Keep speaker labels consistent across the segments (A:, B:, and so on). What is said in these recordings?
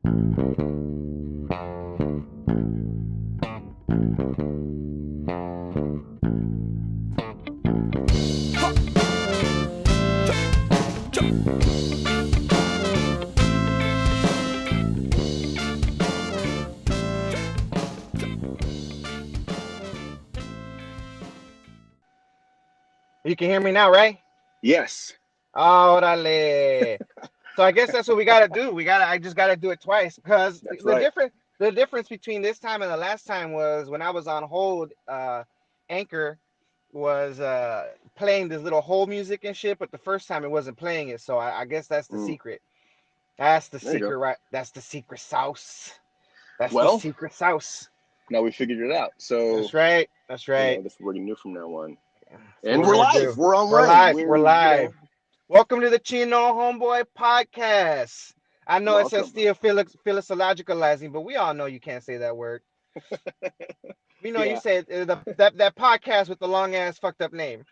A: You can hear me now, right?
B: Yes.
A: Orale. So I guess that's what we gotta do. I just gotta do it twice because
B: That's
A: the
B: right.
A: difference between this time and the last time was when I was on hold, Anchor was playing this little hold music and shit, but the first time it wasn't playing it. So I guess that's the
B: Mm,
A: secret. That's the
B: there you go.
A: secret, right? That's the secret sauce. That's the
B: Well,
A: secret sauce.
B: now we figured it out. So,
A: That's right. That's right.
B: that's what we're gonna do from now on.
A: That's what
B: And
A: we're
B: we're
A: gonna
B: live.
A: do.
B: We're
A: We're
B: online.
A: live. We're live. Welcome to the Chino Homeboy podcast. I know it says
B: Welcome.
A: still philologicalizing, but we all know you can't say that word. We know you
B: Yeah.
A: said that podcast with the long ass fucked up name.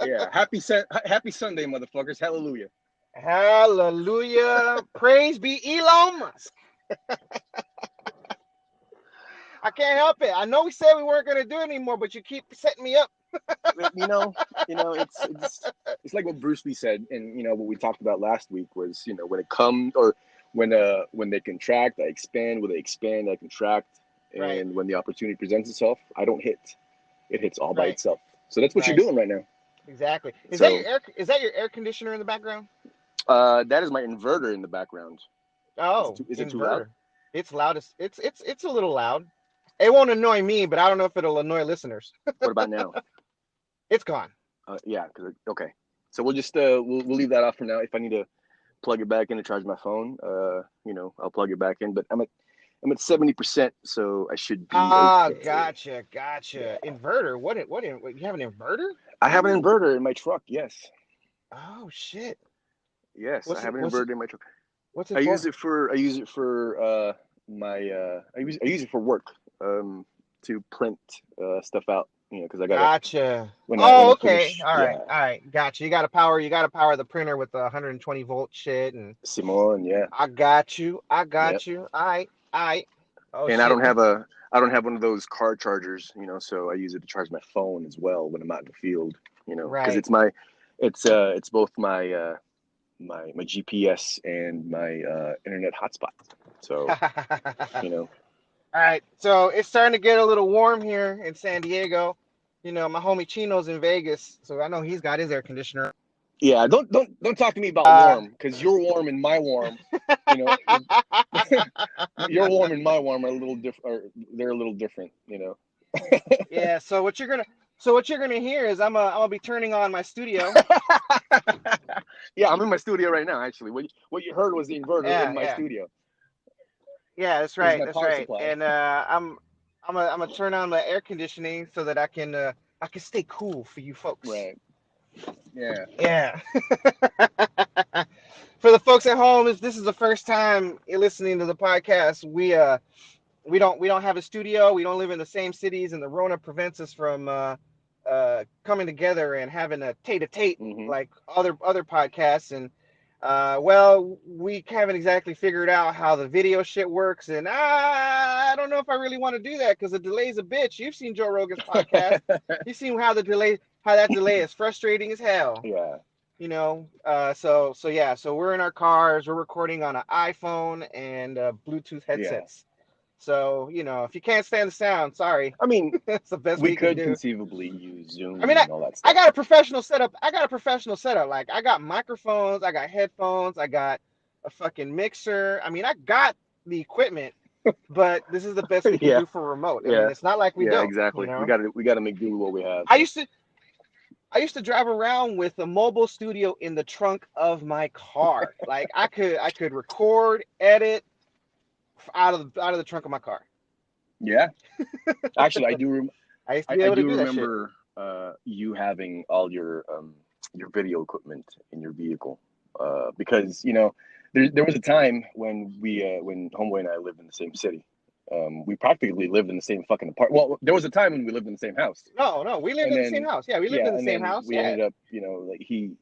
B: Yeah. Happy Sunday, motherfuckers. Hallelujah.
A: Hallelujah. Praise be Elon Musk. I can't help it. I know we said we weren't gonna do it anymore, but you keep setting me up.
B: It's like what Bruce Lee said, and what we talked about last week was, when it comes, or when they contract, I expand. When they expand, I contract.
A: Right.
B: And when the opportunity presents itself, I don't hit. It hits all by
A: Right.
B: itself. So that's what
A: Right.
B: you're doing right now.
A: Exactly. Is
B: So
A: that your air conditioner in the background?
B: that is my inverter in the background.
A: Oh,
B: Is it too loud?
A: inverter. It's loud. It's a little loud. It won't annoy me, but I don't know if it'll annoy listeners.
B: What about now?
A: It's gone.
B: Yeah. Okay. So we'll just we'll leave that off for now. If I need to plug it back in to charge my phone, I'll plug it back in. But I'm at 70%, so I should be okay.
A: Gotcha.
B: Yeah.
A: Inverter. What you have an inverter?
B: I have an inverter in my truck. Yes.
A: Oh shit.
B: Yes, I
A: What's it
B: have an
A: what's it
B: inverter in my truck.
A: what's it
B: I use
A: for?
B: it for my I use it for work to print stuff out, because I gotta
A: Gotcha.
B: when
A: Oh,
B: I
A: okay.
B: finish.
A: All
B: Yeah.
A: right. All right. Gotcha. You gotta power the printer with the 120 volt shit and
B: Simone. Yeah.
A: I got you. I
B: Yep.
A: got you. All right. All right. Oh
B: And I
A: shit.
B: don't have one of those car chargers, so I use it to charge my phone as well when I'm out in the field, because
A: Right.
B: it's both my my GPS and my internet hotspot. So,
A: All right. So it's starting to get a little warm here in San Diego. My homie Chino's in Vegas, so I know he's got his air conditioner.
B: yeah, don't talk to me about
A: Uh,
B: warm, because your warm and my warm, you know, your warm and my warm are a little different. They're a little different.
A: yeah. So what you're gonna hear is I'm gonna be turning on my studio.
B: Yeah, I'm in my studio right now. Actually, what you heard was the inverter in
A: Yeah.
B: my
A: Yeah.
B: studio.
A: Yeah. That's
B: Here's
A: right.
B: my
A: That's
B: power
A: right.
B: supply.
A: And I'm gonna turn on the air conditioning so that I can stay cool for you folks.
B: Right. Yeah.
A: Yeah. For the folks at home, if this is the first time you're listening to the podcast, we don't have a studio. We don't live in the same cities, and the Rona prevents us from coming together and having a tete-a-tete
B: Hmm.
A: like other podcasts. And well, we haven't exactly figured out how the video shit works, and I don't know if I really want to do that because the delay's a bitch. You've seen Joe Rogan's podcast. You've seen how that delay is frustrating as hell.
B: Yeah.
A: So yeah, so we're in our cars, we're recording on an iPhone and Bluetooth
B: Yeah.
A: headsets. So, if you can't stand the sound, sorry.
B: I mean,
A: That's the best
B: we
A: we can
B: could
A: do.
B: conceivably use Zoom
A: I mean,
B: and all that
A: I
B: stuff.
A: got a professional setup. Like I got microphones, I got headphones, I got a fucking mixer. I mean, I got the equipment, but this is the best we can
B: Yeah.
A: do for remote. I mean,
B: Yeah.
A: it's not like we
B: Yeah.
A: don't,
B: Exactly. We gotta make do with what we have.
A: I used to drive around with a mobile studio in the trunk of my car. Like I could record, edit out of the trunk of my car.
B: Yeah. Actually, I do.
A: I used to
B: I,
A: be
B: I
A: able to
B: do
A: do that shit.
B: remember you having all your video equipment in your vehicle, because there was a time when when Homeboy and I lived in the same city. We practically lived in the same fucking apartment. Well, there was a time when we lived in the same house,
A: No, we lived
B: and
A: in the same
B: then
A: house. Yeah, we lived in the
B: and
A: same
B: then
A: house.
B: we
A: Yeah.
B: ended up, like he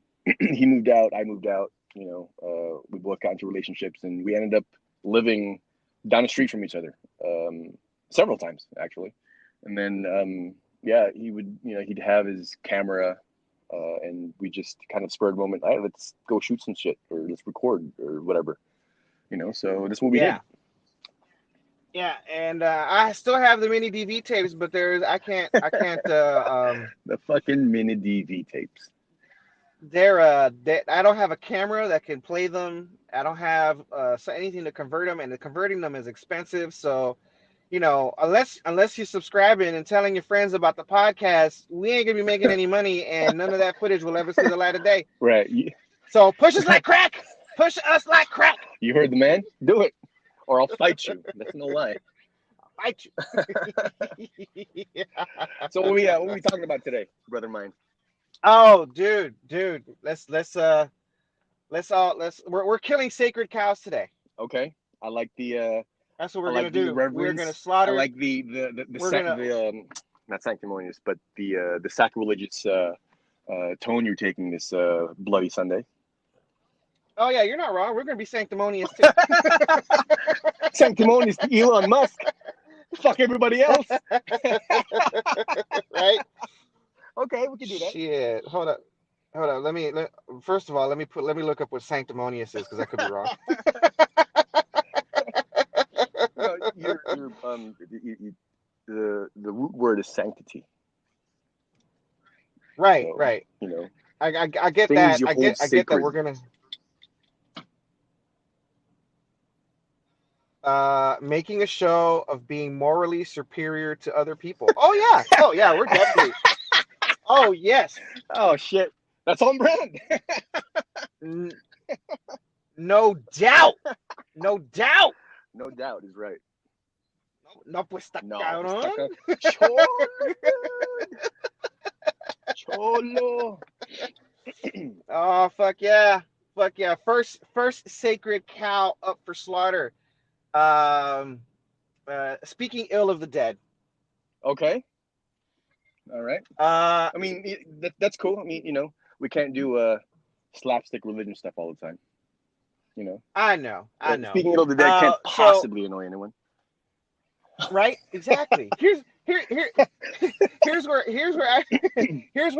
B: he moved out, I moved out, we both got into relationships, and we ended up living down the street from each other several times actually. And then he'd have his camera, and we just kind of spurred a moment. Hey, let's go shoot some shit, or let's record, or whatever. So this is what we did.
A: Yeah, and I still have the mini DV tapes, but I can't.
B: The fucking mini DV tapes.
A: I don't have a camera that can play them. I don't have anything to convert them, and converting them is expensive. So, unless you're subscribing and telling your friends about the podcast, we ain't gonna be making any money, and none of that footage will ever see the light of day.
B: Right.
A: So push us like crack. Push us like crack.
B: You heard the man. Do it, or I'll fight you. That's no lie.
A: I'll fight you.
B: Yeah. So what are we talking about today, brother mine?
A: Oh, dude, we're killing sacred cows today.
B: Okay, I like the.
A: That's what we're gonna do. We're gonna slaughter.
B: I like not sanctimonious, but the sacrilegious tone you're taking this Bloody Sunday.
A: Oh yeah, you're not wrong. We're gonna be sanctimonious too.
B: Sanctimonious to Elon Musk. Fuck everybody else.
A: Right?
B: Okay, we can do that.
A: Shit. Hold up. First of all, let me look up what sanctimonious is, because I could be wrong.
B: The root word is sanctity.
A: Right,
B: so,
A: right. I get that. I get that we're gonna making a show of being morally superior to other people. Oh yeah, we're definitely. Oh yes.
B: Oh shit. That's on brand.
A: No doubt. No doubt.
B: No doubt is right.
A: No, pues está cabrón.
B: Cholo.
A: Oh fuck yeah. Fuck yeah. First sacred cow up for slaughter. Speaking ill of the dead.
B: Okay. All right. I mean, that's cool. I mean, we can't do slapstick religion stuff all the time.
A: I know.
B: Speaking of the dead can't possibly annoy anyone.
A: Right? Exactly. Here's where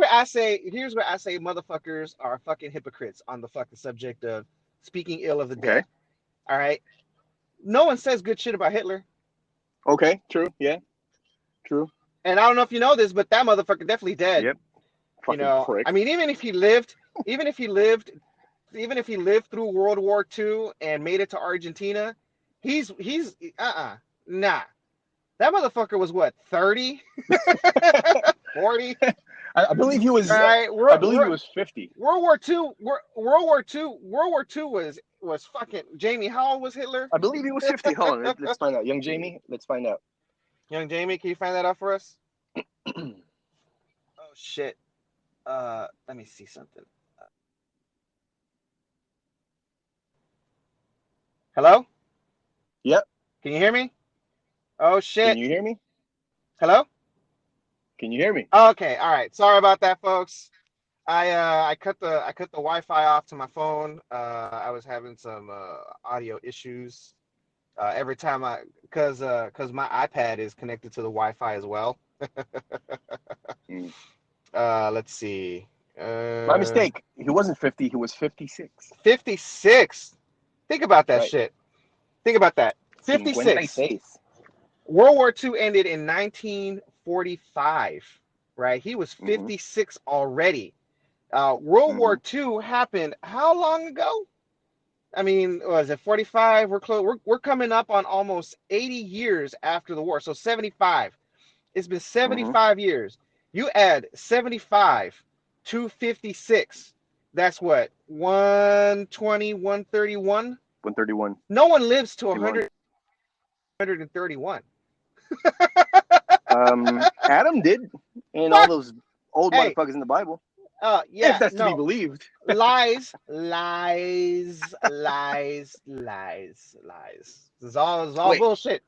A: I say motherfuckers are fucking hypocrites on the fucking subject of speaking ill of the dead. All right. No one says good shit about Hitler.
B: Okay. True. Yeah. True.
A: And I don't know if you know this, but that motherfucker definitely dead.
B: Yep. Fucking prick.
A: I mean, even if he lived through World War II and made it to Argentina, he's nah. That motherfucker was what, 30? 40?
B: I believe he was.
A: Right?
B: I believe he was 50.
A: World War II was fucking. Jamie, how old was Hitler?
B: I believe he was 50. Hold on, let's find out. Young Jamie, let's find out.
A: Young Jamie, can you find that out for us? Oh shit. Let me see something. Hello?
B: Yep.
A: Can you hear me? Oh shit.
B: Can you hear me?
A: Hello?
B: Can you hear me?
A: Okay, all right. Sorry about that, folks. I cut the Wi-Fi off to my phone. I was having some audio issues. Every time because my iPad is connected to the Wi-Fi as well. Let's see.
B: My mistake. He wasn't 50. He was 56.
A: 56. Think about that shit. Think about that. 56. World War II ended in 1945. Right? He was 56 already. World War II happened how long ago? I mean, was it 45? We're close. We're coming up on almost 80 years after the war. So 75. It's been 75 years. You add 75 to 56. That's what? 120, 131?
B: 131.
A: No one lives to 131.
B: Adam did. And all those old motherfuckers in the Bible.
A: Yeah,
B: if that's to be believed.
A: Lies. This is all bullshit.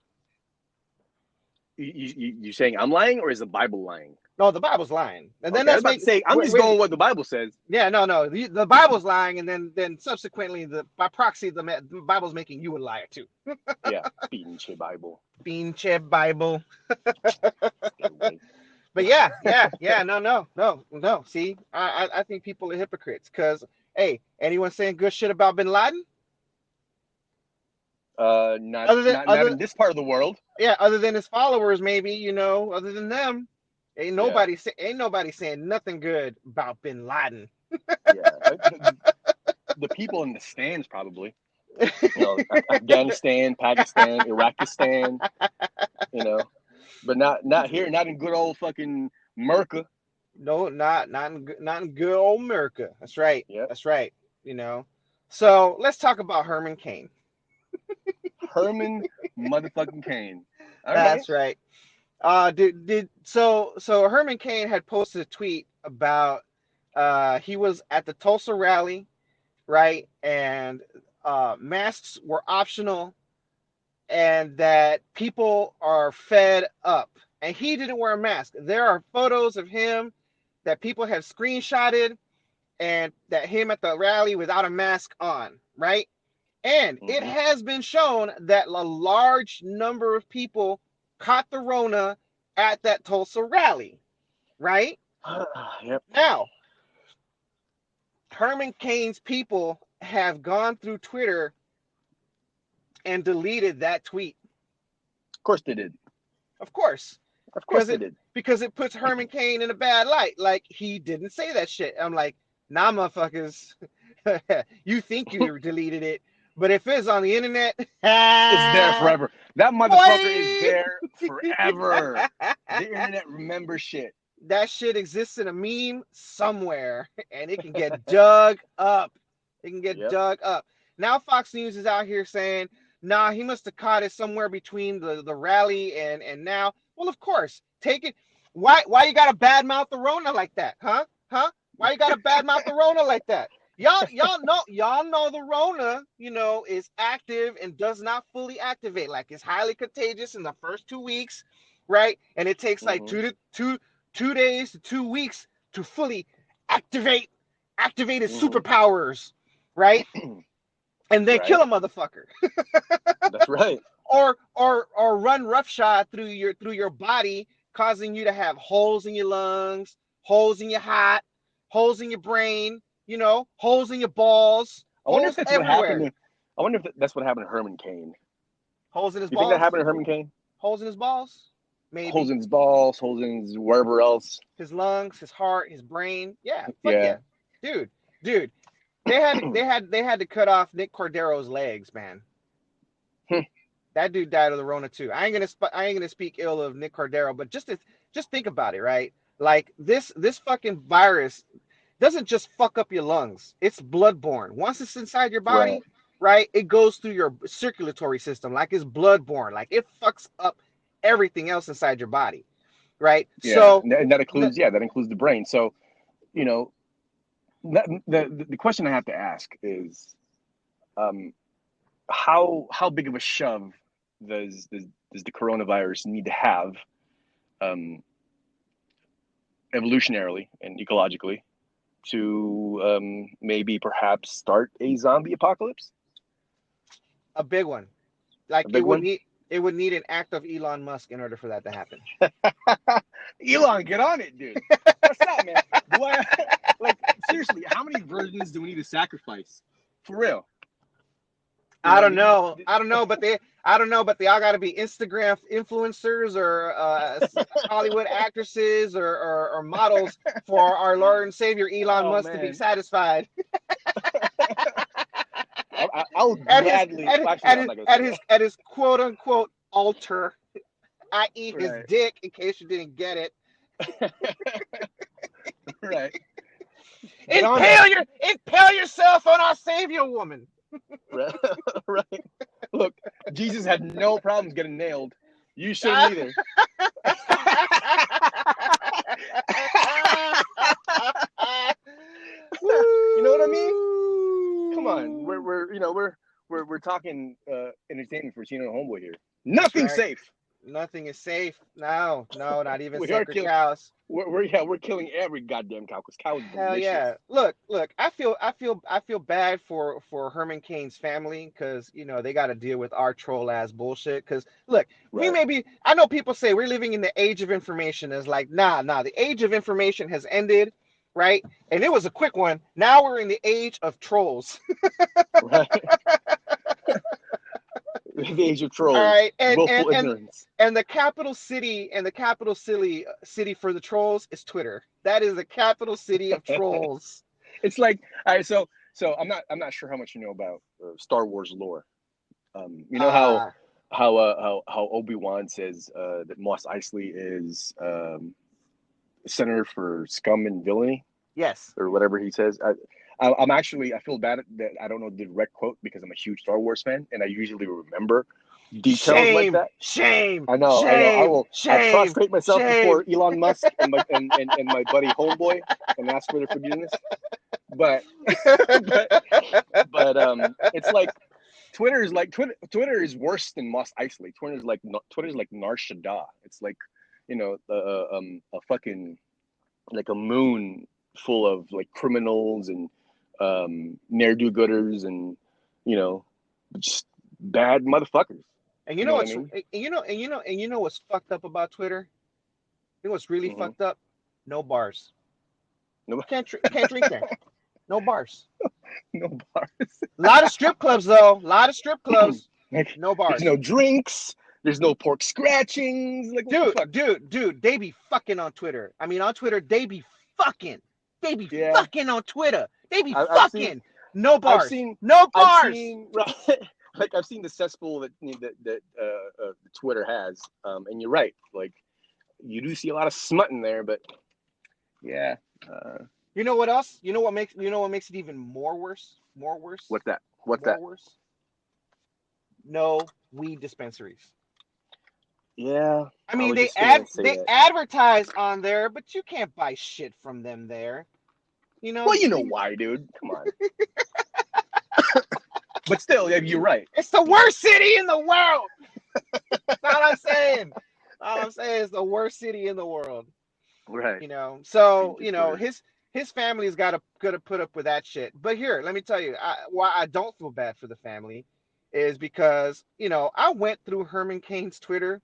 B: You saying I'm lying, or is the Bible lying?
A: No, the Bible's lying, and then
B: Okay, I was
A: that's
B: about to say I'm just going with what the Bible says.
A: Yeah, no. The Bible's lying, and then subsequently, by proxy, the Bible's making you a liar too.
B: Yeah, pinche Bible.
A: Pinche Bible.
B: Stay away.
A: But yeah. No. See, I think people are hypocrites because, hey, anyone saying good shit about Bin Laden?
B: Not in this part of the world.
A: Yeah, other than his followers, maybe, other than them, ain't nobody saying nothing good about Bin Laden.
B: Yeah, the people in the stands probably. Afghanistan, Pakistan, Iraqistan, but not here, not in good old fucking Merca.
A: No, not in good old America. That's right.
B: Yep.
A: That's right. So let's talk about Herman Cain.
B: Herman motherfucking Cain. All
A: That's
B: right.
A: So Herman Cain had posted a tweet about he was at the Tulsa rally, right? And masks were optional, and that people are fed up. And he didn't wear a mask. There are photos of him that people have screenshotted, and that him at the rally without a mask on, right? And it has been shown that a large number of people caught the Rona at that Tulsa rally, right?
B: Yep.
A: Now, Herman Cain's people have gone through Twitter and deleted that tweet.
B: Of course they did.
A: Of course.
B: Of course they did.
A: Because it puts Herman Cain in a bad light. Like, he didn't say that shit. I'm like, nah, motherfuckers. You think you deleted it, but if it's on the internet,
B: it's there forever. That motherfucker is there forever. The internet remembers shit.
A: That shit exists in a meme somewhere, and it can get dug up. It can get dug up. Now Fox News is out here saying, nah, he must have caught it somewhere between the rally and now. Well, of course. Take it. Why you gotta badmouth the Rona like that? Huh? Why you gotta badmouth the Rona like that? Y'all know the Rona, is active and does not fully activate. Like, it's highly contagious in the first 2 weeks, right? And it takes like 2 days to 2 weeks to fully activate its superpowers, right? And then kill a motherfucker.
B: That's right.
A: Or run roughshod through your body, causing you to have holes in your lungs, holes in your heart, holes in your brain, holes in your balls.
B: I wonder if that's what happened. I wonder if that's what happened to Herman Cain.
A: Holes in his balls.
B: You think that happened to Herman Cain?
A: Holes in his balls. Maybe.
B: Holes in his balls, holes in his wherever else.
A: His lungs, his heart, his brain. Yeah. Yeah. Dude. They had to cut off Nick Cordero's legs, man. That dude died of the Rona too. I ain't gonna speak ill of Nick Cordero, but just think about it, right? Like, this fucking virus doesn't just fuck up your lungs. It's bloodborne. Once it's inside your body, right, it goes through your circulatory system. Like, it's bloodborne. Like, it fucks up everything else inside your body, right?
B: Yeah,
A: so
B: and that includes the brain. So, the question I have to ask is, how big of a shove does the coronavirus need to have, evolutionarily and ecologically, to maybe perhaps start a zombie apocalypse?
A: A big one. Like, it would need an act of Elon Musk in order for that to happen.
B: Elon, get on it, dude. What's up, man? Like, seriously, how many virgins do we need to sacrifice? For real.
A: I don't know, but they all got to be Instagram influencers or Hollywood actresses or models for our Lord and Savior Elon Musk to be satisfied.
B: I'll gladly
A: at his quote unquote altar, i.e. his dick, in case you didn't get it.
B: Right.
A: Impale yourself on our Savior, woman.
B: Right. Look, Jesus had no problems getting nailed. You shouldn't either. You know what I mean? Come on, we're talking entertainment for Chino Homeboy here. Nothing's safe.
A: Nothing is safe. No, not even
B: We are
A: sacred
B: killing.
A: cows.
B: We're killing every goddamn cow because cow is
A: Hell
B: delicious.
A: yeah. Look. I feel bad for Herman Cain's family because they got to deal with our troll ass bullshit. Because look, we
B: Right.
A: may be. I know people say we're living in the age of information. It's like nah. The age of information has ended, right? And it was a quick one. Now we're in the age of trolls.
B: Right. The age of
A: All
B: trolls,
A: right, and and
B: willful
A: and
B: ignorance.
A: and the capital city for the trolls is Twitter. That is the capital city of trolls.
B: It's like, all right, so I'm not sure how much you know about Star Wars lore. You know
A: Uh
B: how Obi-Wan says that Mos Eisley is center for scum and villainy
A: yes.
B: or whatever he says. I'm actually I feel bad that I don't know the direct quote because I'm a huge Star Wars fan and I usually remember details like
A: Shame,
B: that.
A: shame,
B: I know, I know.
A: shame,
B: I'll
A: shame,
B: prostrate myself
A: shame.
B: before Elon Musk and my buddy Homeboy and ask for their forgiveness. But but it's like Twitter is worse than Mos Eisley. Twitter's like Nar Shaddaa. It's like a fucking like a moon full of like criminals and ne'er do gooders and you know just bad motherfuckers.
A: And
B: You know what I mean?
A: what's fucked up about Twitter? You know what's really
B: Mm-hmm.
A: fucked up? No bars.
B: No,
A: Can't drink there. No bars.
B: no bars.
A: A lot of strip clubs though. A lot of strip clubs.
B: Like,
A: No
B: there's
A: bars.
B: no drinks. There's no pork scratchings. Like, what the fuck?
A: Dude, they be fucking on Twitter. I mean, on Twitter, they be fucking. They be
B: Yeah,
A: fucking on Twitter. They be
B: I've seen,
A: fucking. No
B: I've
A: bars.
B: seen,
A: No
B: I've
A: bars.
B: seen, right? Like, I've seen the cesspool that Twitter has. And you're right. Like, you do see a lot of smut in there, but yeah.
A: You know what else? You know what makes it even more worse? More worse?
B: What's that? What's
A: More
B: that?
A: worse? No weed dispensaries.
B: Yeah,
A: I
B: I
A: mean,
B: was
A: they
B: just
A: ad
B: gonna say
A: they
B: that.
A: advertise on there, but you can't buy shit from them there. You know,
B: Well, you know why, dude? Come on. But still, yeah, you're right.
A: it's the worst city in the world. That's what I'm saying. All I'm saying is the worst city in the world.
B: Right.
A: So
B: Stinking Twitter.
A: his family's gotta put up with that shit. But here, let me tell you, why I don't feel bad for the family is because I went through Herman Cain's Twitter,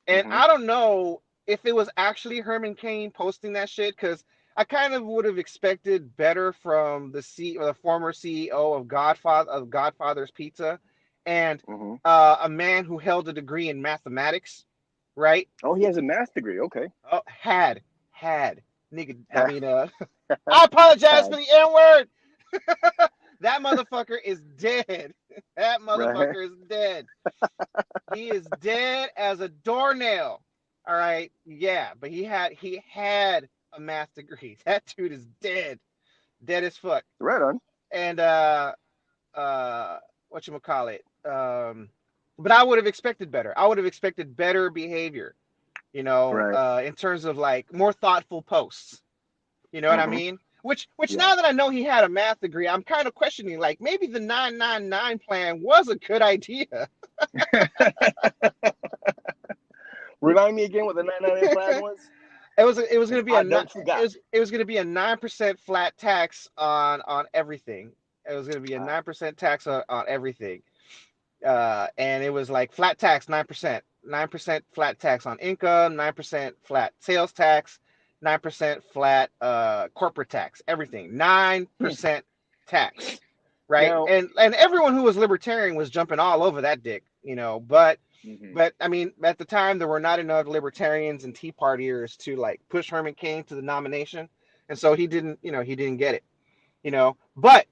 A: and
B: Mm-hmm.
A: I don't know if it was actually Herman Cain posting that shit because I kind of would have expected better from the former CEO of Godfather's Pizza, and
B: Mm-hmm.
A: a man who held a degree in mathematics, right?
B: Oh, he has a math degree. Okay.
A: Oh, had nigga. I mean, I apologize for
B: Had.
A: the N word. That motherfucker is dead. That
B: Right.
A: motherfucker is dead. He is dead as a doornail. All right, yeah, but he had a math degree. That dude is dead as fuck.
B: Right on.
A: And what you call it? But I would have expected better. I would have expected better behavior.
B: Right.
A: In terms of like more thoughtful posts. You know what I
B: Mm-hmm.
A: mean? Which
B: Yeah.
A: now that I know he had a math degree, I'm kind of questioning like maybe the 999 plan was a good idea.
B: Remind me again what the 998 plan was.
A: It was going to be
B: I don't forgot.
A: it was going to be a 9% flat tax on everything. It was going to be a 9% tax on everything. And it was like flat tax 9%, 9% flat tax on income, 9% flat sales tax, 9% flat corporate tax, everything 9% tax, right?
B: Now,
A: And everyone who was libertarian was jumping all over that dick, but
B: mm-hmm.
A: I mean, at the time there were not enough libertarians and Tea Partiers to like push Herman Cain to the nomination, and so he didn't get it, but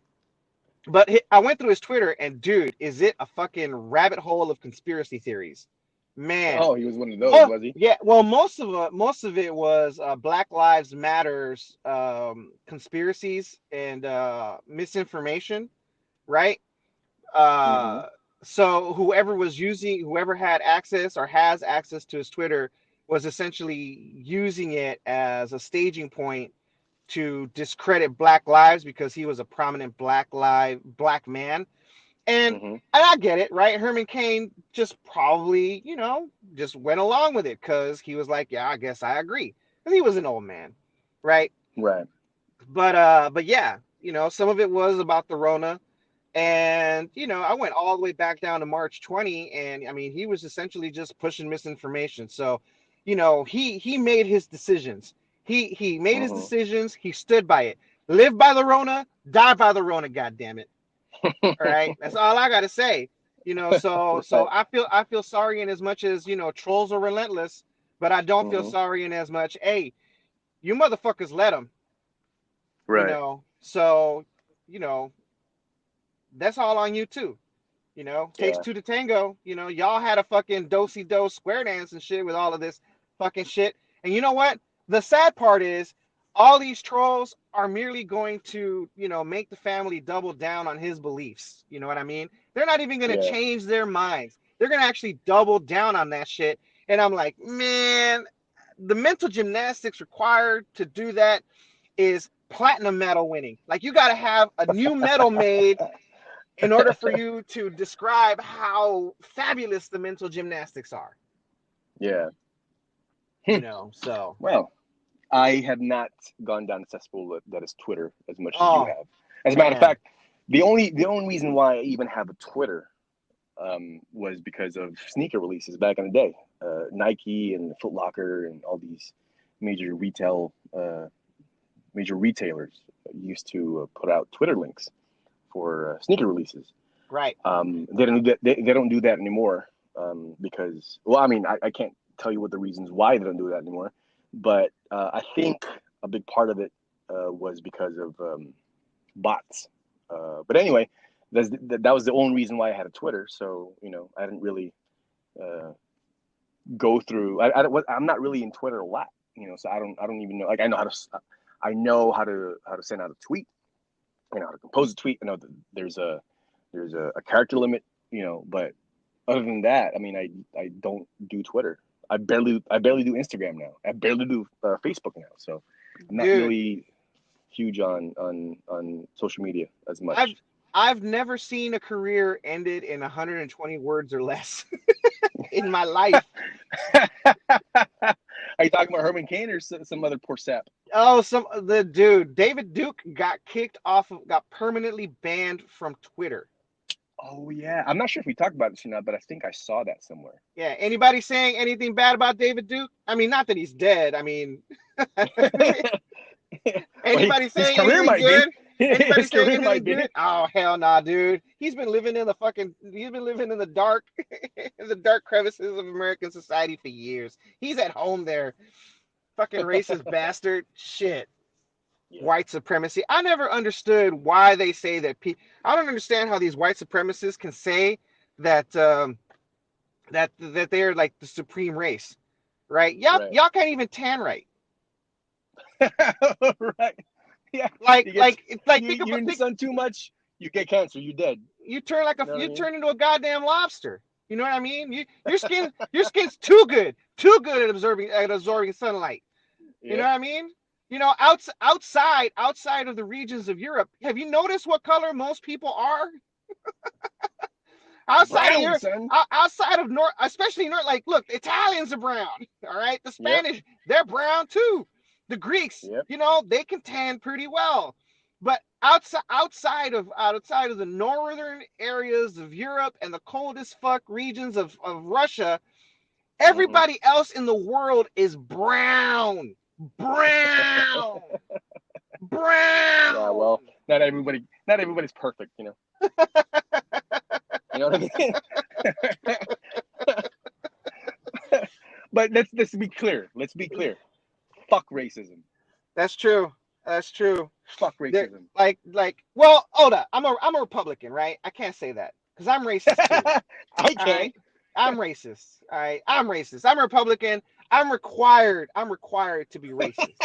A: I went through his Twitter and dude, is it a fucking rabbit hole of conspiracy theories? Man.
B: Oh, he was one of those, was he?
A: Yeah, well, most of it was Black Lives Matters conspiracies and misinformation, right?
B: Mm-hmm.
A: So whoever had access or has access to his Twitter was essentially using it as a staging point to discredit Black lives because he was a prominent black man. And
B: Mm-hmm.
A: I get it, right? Herman Cain just probably, just went along with it because he was like, yeah, I guess I agree. And he was an old man, right?
B: Right.
A: But yeah, some of it was about the Rona. And, I went all the way back down to March 20, and I mean, he was essentially just pushing misinformation. So, he made his decisions. He made his
B: Mm-hmm.
A: decisions. He stood by it. Live by the Rona, die by the Rona, God damn it. All right. That's all I gotta say. So
B: Right.
A: I feel sorry in as much as, trolls are relentless, but I don't feel
B: Mm-hmm.
A: sorry in as much, hey, you motherfuckers let them,
B: Right.
A: so, you know, that's all on you too. Takes
B: Yeah.
A: two to tango. Y'all had a fucking do-si do square dance and shit with all of this fucking shit. And you know what? The sad part is all these trolls are merely going to, make the family double down on his beliefs. You know what I mean? They're not even going to
B: Yeah.
A: change their minds. They're going to actually double down on that shit. And I'm like, man, the mental gymnastics required to do that is platinum medal winning. Like, you got to have a new medal made in order for you to describe how fabulous the mental gymnastics are.
B: Yeah.
A: So.
B: Well, I have not gone down the cesspool that is Twitter as much as you
A: Oh,
B: have. As a matter of
A: man.
B: fact, the only reason why I even have a Twitter was because of sneaker releases back in the day. Nike and Foot Locker and all these major major retailers used to put out Twitter links for sneaker releases.
A: Right.
B: They don't do that. They don't do that anymore because, well, I mean, I can't tell you what the reasons why they don't do that anymore, but I think a big part of it was because of bots. But anyway, that was the only reason why I had a Twitter. So I didn't really go through. I'm not really in Twitter a lot. So I don't even know. Like I know how to send out a tweet. I know how to compose a tweet. I know that there's a character limit. But other than that, I mean, I don't do Twitter. I barely do Instagram now. I barely do Facebook now. So I'm not
A: Dude,
B: really huge on social media as much.
A: I've never seen a career ended in 120 words or less in my life.
B: Are you talking about Herman Cain or some other poor sap?
A: Oh, the dude, David Duke got got permanently banned from Twitter.
B: Oh yeah, I'm not sure if we talked about this or not, but I think I saw that somewhere.
A: Yeah, anybody saying anything bad about David Duke? I mean, not that he's dead. I mean,
B: Well,
A: anybody
B: his
A: saying
B: career
A: anything
B: might be.
A: good? Anybody
B: His
A: saying
B: career might
A: anything
B: be.
A: good? Oh, hell nah, dude. He's been living in the dark, in the dark crevices of American society for years. He's at home there. Fucking racist bastard. Shit.
B: Yeah.
A: White supremacy. I never understood why they say that. I don't understand how these white supremacists can say that that they're like the supreme race, right? Y'all
B: Right.
A: y'all can't even tan right.
B: Right. Yeah.
A: Like
B: You get
A: like it's like
B: you're in the sun too much, you get cancer. You're dead. You know what I
A: you
B: mean?
A: turn into a goddamn lobster. You know what I mean? Your skin's too good at absorbing sunlight. You know
B: Yep.
A: what I mean? Outside of the regions of Europe, have you noticed what color most people are? Outside of
B: Brown,
A: Europe,
B: son.
A: outside of North, especially North, like look, the Italians are brown. All right, the
B: Yep.
A: Spanish, they're brown too. The Greeks,
B: Yep.
A: they can tan pretty well. But outside of the northern areas of Europe and the coldest fuck regions of Russia,
B: Mm-hmm.
A: everybody else in the world is brown. Brown.
B: Yeah.
A: Brown.
B: Well, not everybody's perfect. You know what I mean? But let's be clear. Let's be clear. Fuck racism.
A: That's true. That's true.
B: Fuck
A: They're,
B: racism.
A: well, hold up. I'm a Republican, right? I can't say that because I'm racist too.
B: I
A: All
B: can.
A: right, I'm racist. All right, I'm racist. I'm a Republican. I'm required to be racist.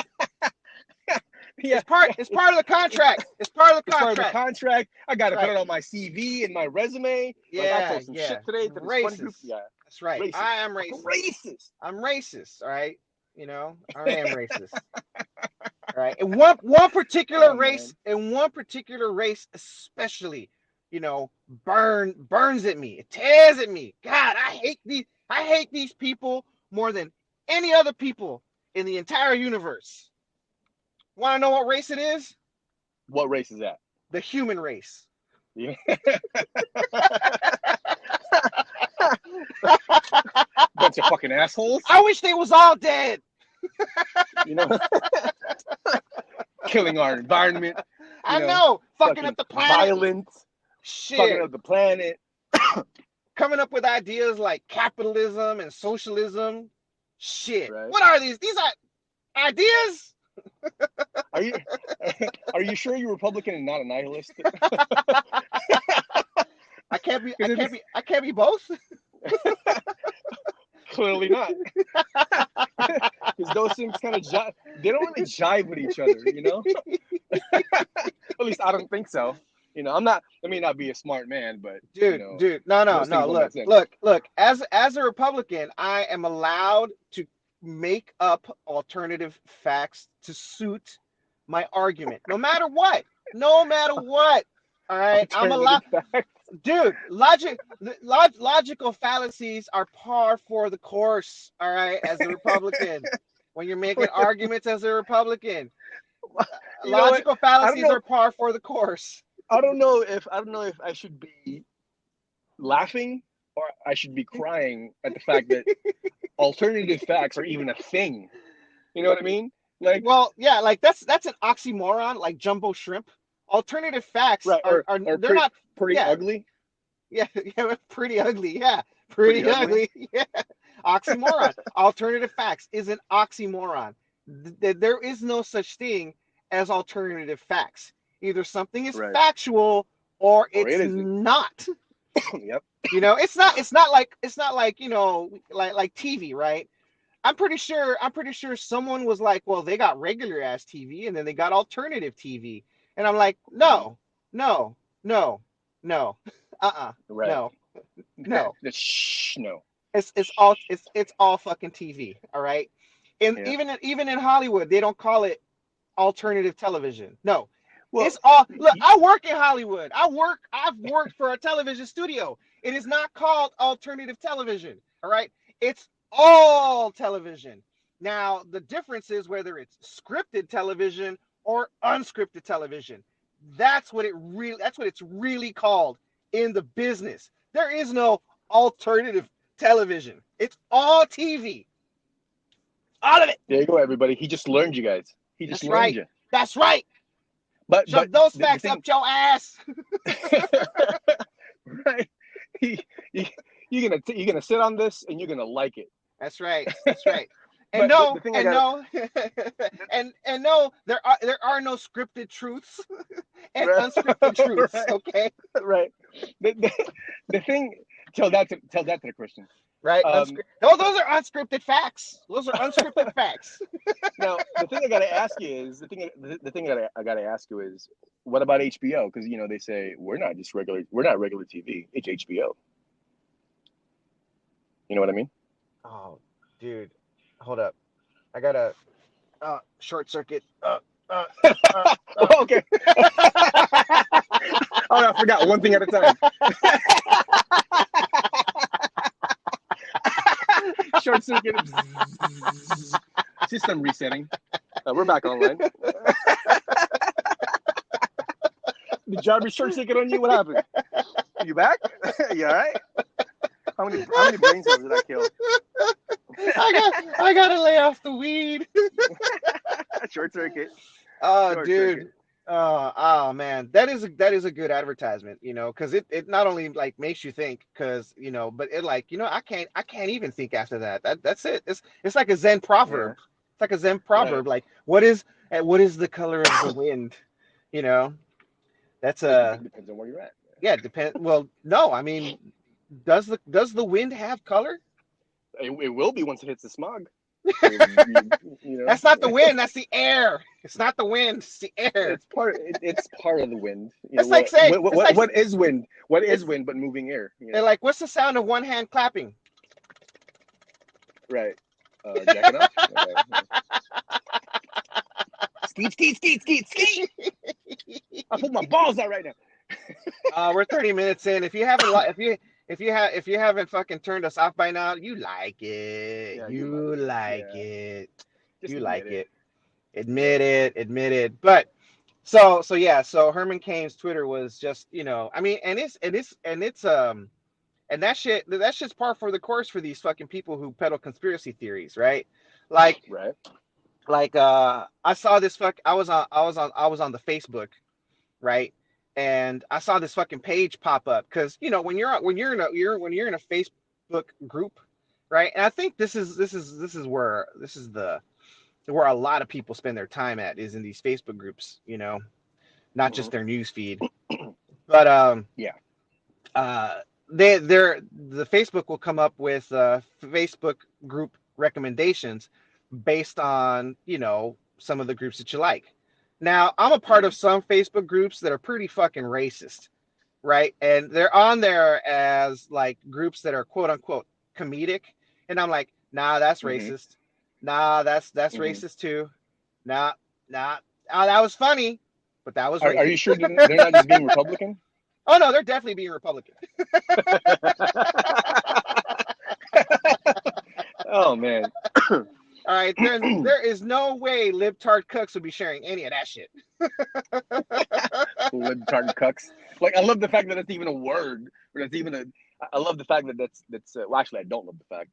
B: Yeah.
A: It's part of the contract. It's part of the
B: It's part of the
A: contract.
B: contract. I got to put
A: Right.
B: it on my CV and my resume. Like I
A: Yeah,
B: told some
A: yeah.
B: shit today to this funny group.
A: Racist.
B: Yeah,
A: That's right.
B: racist.
A: I am racist.
B: Racist.
A: I'm racist. All right. I am racist. All right. And one particular
B: Oh
A: race,
B: man.
A: and one particular race especially, burns at me. It tears at me. God, I hate these. I hate these people more than any other people in the entire universe. Want to know what race it is?
B: What race is that?
A: The human race.
B: Yeah. Bunch of fucking assholes.
A: I wish they was all dead.
B: You know, killing our environment.
A: I know, fucking up the planet.
B: Violent.
A: Shit.
B: Fucking up the planet.
A: Coming up with ideas like capitalism and socialism. Shit.
B: Right.
A: What are these? These are ideas?
B: Are you sure you're Republican and not a nihilist?
A: I can't be both.
B: Clearly not. Because those things kind of jive. They don't really jive with each other, you know? At least I don't think so. You know, I may not be a smart man, but
A: dude, no. Look. As a Republican, I am allowed to make up alternative facts to suit my argument, no matter what. All right, I'm allowed. Dude, logical fallacies are par for the course. All right, as a Republican, when you're making arguments as a Republican, logical fallacies are par for the course.
B: I don't know if I should be laughing or I should be crying at the fact that alternative facts are even a thing. You know what I mean? Like,
A: well, yeah, like that's an oxymoron, like jumbo shrimp. Alternative facts are they're not
B: pretty ugly.
A: Yeah, pretty ugly. Yeah, pretty ugly. Yeah, oxymoron. Alternative facts is an oxymoron. There is no such thing as alternative facts. Either something is factual or it's not.
B: Yep.
A: You know, it's not like you know, like TV, right? I'm pretty sure someone was like, well, they got regular ass TV and then they got alternative TV. And I'm like, no.
B: Right.
A: No.
B: No. No.
A: It's all fucking TV, all right? And even in Hollywood, they don't call it alternative television. No. Well, it's all look, I work in Hollywood. I've worked for a television studio. It is not called alternative television, all right? It's all television. Now, the difference is whether it's scripted television or unscripted television. That's what it's really called in the business. There is no alternative television. It's all TV. All of it.
B: There you go, everybody. He just learned you guys. He just learned you.
A: That's right. But shove those facts up your ass.
B: Right. You're gonna sit on this and you're gonna like it.
A: That's right. And no, there are no scripted truths and unscripted truths.
B: Right.
A: Okay.
B: Right. The thing. Tell that to the Christians.
A: Right. No, those are unscripted facts. Those are unscripted facts.
B: Now, the thing I gotta ask you is I gotta ask you is, what about HBO? Because you know they say we're not regular TV. It's HBO. You know what I mean?
A: Oh, dude, hold up. I gotta short circuit.
B: Okay. Oh, I forgot one thing at a time. Short circuit. System resetting. We're back online. Did Jarvis short circuit on you? What happened? You back? You all right? How many brain cells did I kill?
A: I gotta lay off the weed.
B: Short circuit.
A: Oh, dude. Oh man, that is a good advertisement, you know, because it not only like makes you think, because you know, but it like, you know, I can't even think after that. That's it. It's like a Zen proverb. Yeah. It's like a Zen proverb. Yeah. Like what is the color of the wind? You know, that's
B: depends on where you're at.
A: Yeah, depend. Well, no, I mean, does the wind have color?
B: It will be once it hits the smog.
A: You know? That's not the wind. That's the air. It's not the wind. It's the air.
B: It's part of the wind.
A: It's like saying
B: what is wind? What is wind but moving air? You know?
A: They're like, what's the sound of one hand clapping?
B: Right. Jacking up. Skeet. I put my balls out right now.
A: We're 30 minutes in. If you haven't if you haven't fucking turned us off by now, you like it.
B: Yeah, you like
A: You
B: it.
A: like
B: Yeah,
A: it.
B: just
A: You
B: admit
A: like
B: it.
A: it.
B: Yeah.
A: Admit it. Admit it. But so yeah, so Herman Cain's Twitter was just, I mean, and that shit's par for the course for these fucking people who peddle conspiracy theories, right? Like
B: Right.
A: I saw this I was on the Facebook, right? And I saw this fucking page pop up because when you're in a Facebook group, right? And I think this is the where a lot of people spend their time at is in these Facebook groups, not
B: Hmm.
A: just their news feed. But
B: Yeah.
A: uh the Facebook will come up with Facebook group recommendations based on, some of the groups that you like. Now, I'm a part
B: Hmm.
A: of some Facebook groups that are pretty fucking racist, right? And they're on there as like groups that are quote unquote comedic, and I'm like, nah, that's
B: Hmm.
A: racist. Nah, that's
B: Hmm.
A: racist too. Nah, nah. Oh, that was funny, but that was
B: Are you
A: racist.
B: sure they're not just being Republican?
A: Oh no, they're definitely being Republican.
B: Oh man.
A: All right, there is no way libtard cooks would be sharing any of that shit.
B: Libtard cucks. Like I love the fact that that's even a word, or that's even a. I love the fact that that's. Well, actually, I don't love the fact.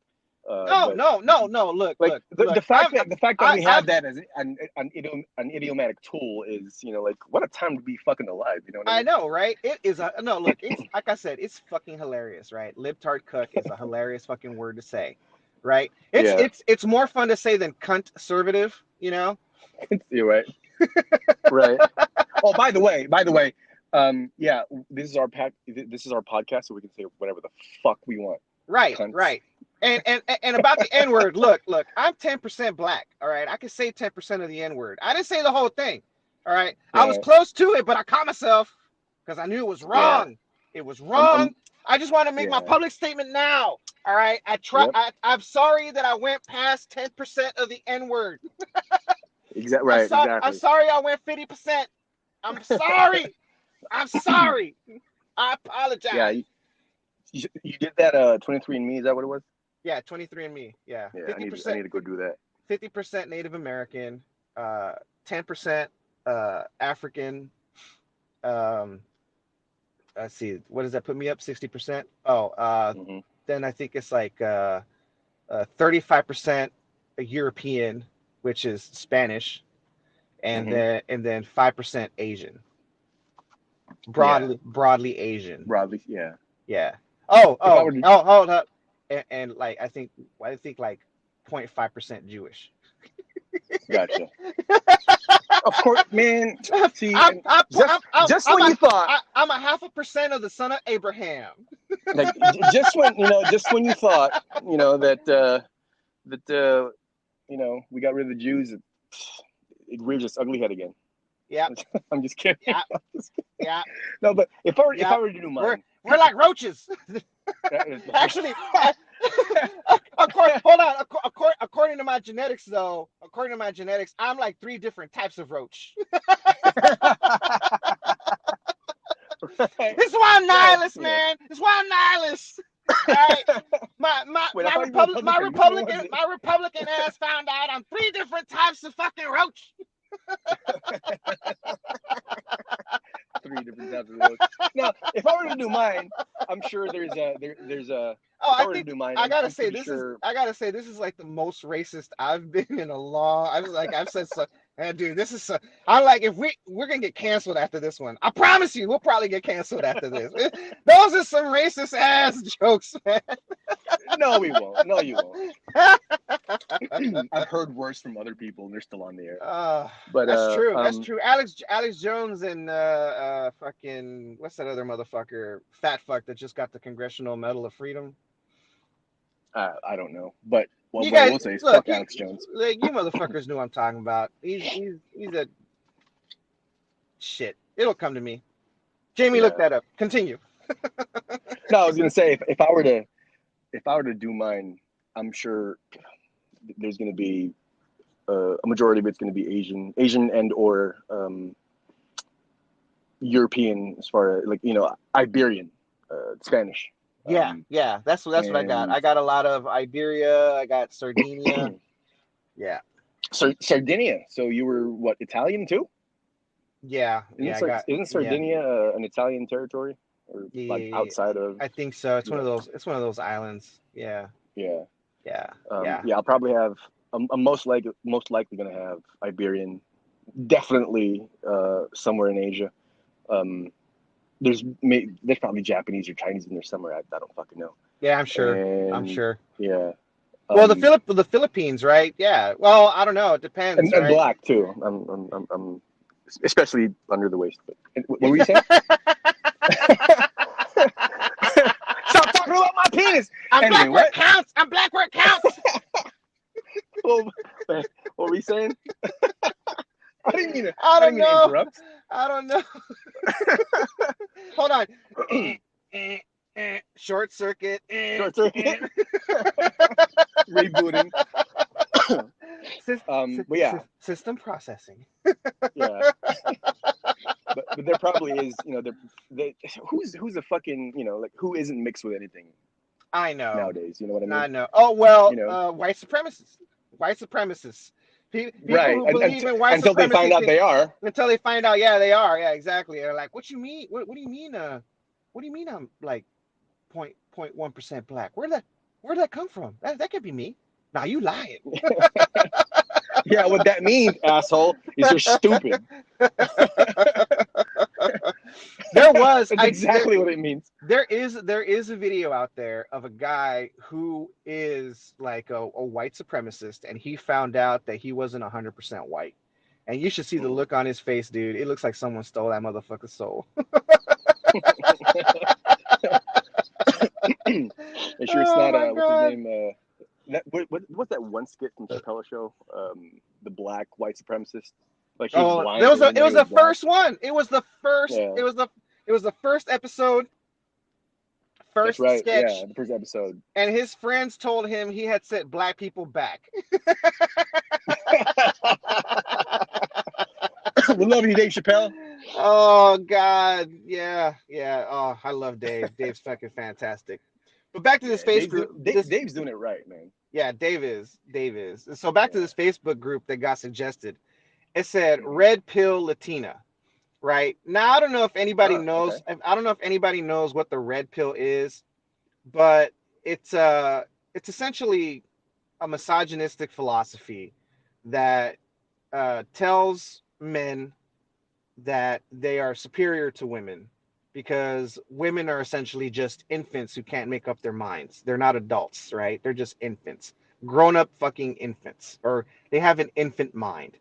A: No,
B: But
A: no, no, no. Look,
B: like
A: look, look.
B: the fact that we
A: I've
B: have that as an idiomatic tool is, like, what a time to be fucking alive. You know what I
A: I
B: mean?
A: know, right? It is a no. Look, it's like I said, it's fucking hilarious, right? Libtard cook is a hilarious fucking word to say, right? It's
B: Yeah.
A: it's it's more fun to say than cunt conservative, you know?
B: You're right. Right. Oh, by the way, yeah, this is our podcast, so we can say whatever the fuck we want,
A: Right,
B: cunts.
A: right. And about the N word, look, I'm 10% black. All right. I can say 10% of the N word. I didn't say the whole thing. All right. I was
B: Right.
A: close to it, but I caught myself because I knew it was
B: Yeah.
A: wrong. It was
B: I'm
A: wrong. I just want to make my
B: yeah.
A: public statement now. All right.
B: Yep.
A: I'm sorry that I went past 10% of the N word.
B: Right.
A: I'm
B: Exactly.
A: sorry I went 50%. I'm sorry. I'm sorry. I
B: Yeah.
A: apologize.
B: You did that 23andMe, is that what it was?
A: Yeah, 23andMe. Yeah,
B: Yeah. I need
A: 50%.
B: to go do that.
A: 50% Native American, 10% African. Um, let's see, what does that put me up? 60%. Oh,
B: Hmm.
A: then I think it's like 35% European, which is Spanish, and
B: Hmm.
A: then 5% Asian.
B: Yeah.
A: Broadly Asian.
B: Broadly, yeah.
A: Yeah.
B: If I were to,
A: Hold up. And like I think like 0.5% Jewish.
B: gotcha. Of course, man. See,
A: I'm
B: and
A: I'm
B: just when you thought,
A: I'm a 0.5% of the son of Abraham.
B: like, just when you thought, that we got rid of the Jews, it rears its ugly head again.
A: Yeah,
B: I'm just kidding.
A: yeah,
B: I'm just kidding.
A: yeah,
B: No, but if
A: yeah.
B: I were to do
A: We're
B: mine,
A: we're like roaches. Actually, hold on. According to my genetics, I'm like 3 different types of roach.
B: right?
A: This is why I'm
B: No,
A: nihilist, man. This is why I'm nihilist. All right.
B: Wait, I thought you were Republican. Which one was it?
A: My Republican ass found out I'm 3 different types of fucking roach.
B: 3 different types of roads. Now, if I were to do mine, I'm sure there's a.
A: Oh,
B: If I were to do mine, I'm pretty sure.
A: I gotta say this is like the most racist I've been in a long. I've said so. And dude, this is so. I'm like, if we're gonna get canceled after this one, I promise you, we'll probably get canceled after this. Those are some racist ass jokes, man.
B: No, we won't. No, you won't. I've heard worse from other people, and they're still on the air. But
A: That's true. That's true. Alex Jones and fucking what's that other motherfucker? Fat fuck that just got the Congressional Medal of Freedom.
B: I don't know, but
A: You
B: what I
A: guys
B: will say is
A: look,
B: fuck Alex Jones.
A: you motherfuckers knew what I'm talking about. He's a shit. It'll come to me. Jamie, look
B: Yeah.
A: that up. Continue.
B: No, I was gonna say if I were to do mine, I'm sure there's gonna be a majority of it's gonna be Asian and or European, as far as, like, Iberian, Spanish.
A: Yeah, yeah, that's what I got.
B: And
A: I got a lot of Iberia. I got Sardinia. Yeah,
B: Sardinia. So you were what, Italian too?
A: yeah, yeah. I got
B: Isn't
A: yeah,
B: Sardinia an Italian territory, or like
A: yeah.
B: outside of?
A: I think so. It's one
B: Yeah,
A: of those. It's one of those islands. Yeah,
B: yeah,
A: yeah, yeah.
B: yeah. I'll probably have. I'm most likely gonna have Iberian. Definitely somewhere in Asia. Um, there's probably Japanese or Chinese in there somewhere. I don't fucking know.
A: Yeah, I'm sure. I'm
B: And
A: sure.
B: yeah,
A: Well,
B: um,
A: The Philippines, right? Yeah. Well, I don't know. It depends,
B: and
A: right?
B: black too. I'm especially under the waist. But what were you saying? Stop talking about my penis.
A: I'm
B: Anyway,
A: black where it
B: what?
A: counts. I'm black where it counts.
B: What were we saying? I didn't mean to.
A: I
B: I didn't
A: don't
B: mean to
A: know.
B: interrupt.
A: I don't know. Hold on. Short circuit.
B: Short circuit. Rebooting. But yeah,
A: System processing.
B: yeah. But there probably is, who's a fucking, like, who isn't mixed with anything
A: I know.
B: nowadays? You know what I
A: I
B: mean?
A: know. Oh well,
B: You know,
A: white supremacists. White supremacists. People
B: right?
A: who believe in white
B: Until they
A: supremacy
B: find out they are.
A: until they find out, yeah, they are. Yeah, exactly. They're like, what you mean? What do you mean? What do you mean? I'm like 0.1% black. Where'd that come from? That could be me. Now you lying.
B: Yeah, what that means, asshole, is you're stupid.
A: There was
B: That's exactly what it means.
A: there is a video out there of a guy who is like a white supremacist, and he found out that he wasn't 100% white. And you should see the look on his face, dude. It looks like someone stole that motherfucker's soul.
B: Make sure it's
A: Oh
B: not
A: my
B: what's his
A: god.
B: name? What's that one skit from Chappelle's show? The black white supremacist. Like he was
A: Oh,
B: blind.
A: there was
B: It was
A: the
B: black.
A: first one. It was the first.
B: Yeah.
A: It was the first episode.
B: That's
A: First
B: right.
A: sketch.
B: Yeah, the first episode.
A: And his friends told him he had set black people back.
B: We love you, Dave Chappelle.
A: Oh God, yeah, yeah. Oh, I love Dave. Dave's fucking fantastic. But back to this Facebook.
B: Dave's doing it right, man.
A: Yeah, Dave is. So back to this Facebook group that got suggested. It said Red Pill Latina. Right now, I don't know if anybody knows.
B: Okay.
A: I don't know if anybody knows what the red pill is, but it's essentially a misogynistic philosophy that tells men that they are superior to women because women are essentially just infants who can't make up their minds. They're not adults, right? They're just infants, grown up fucking infants, or they have an infant mind.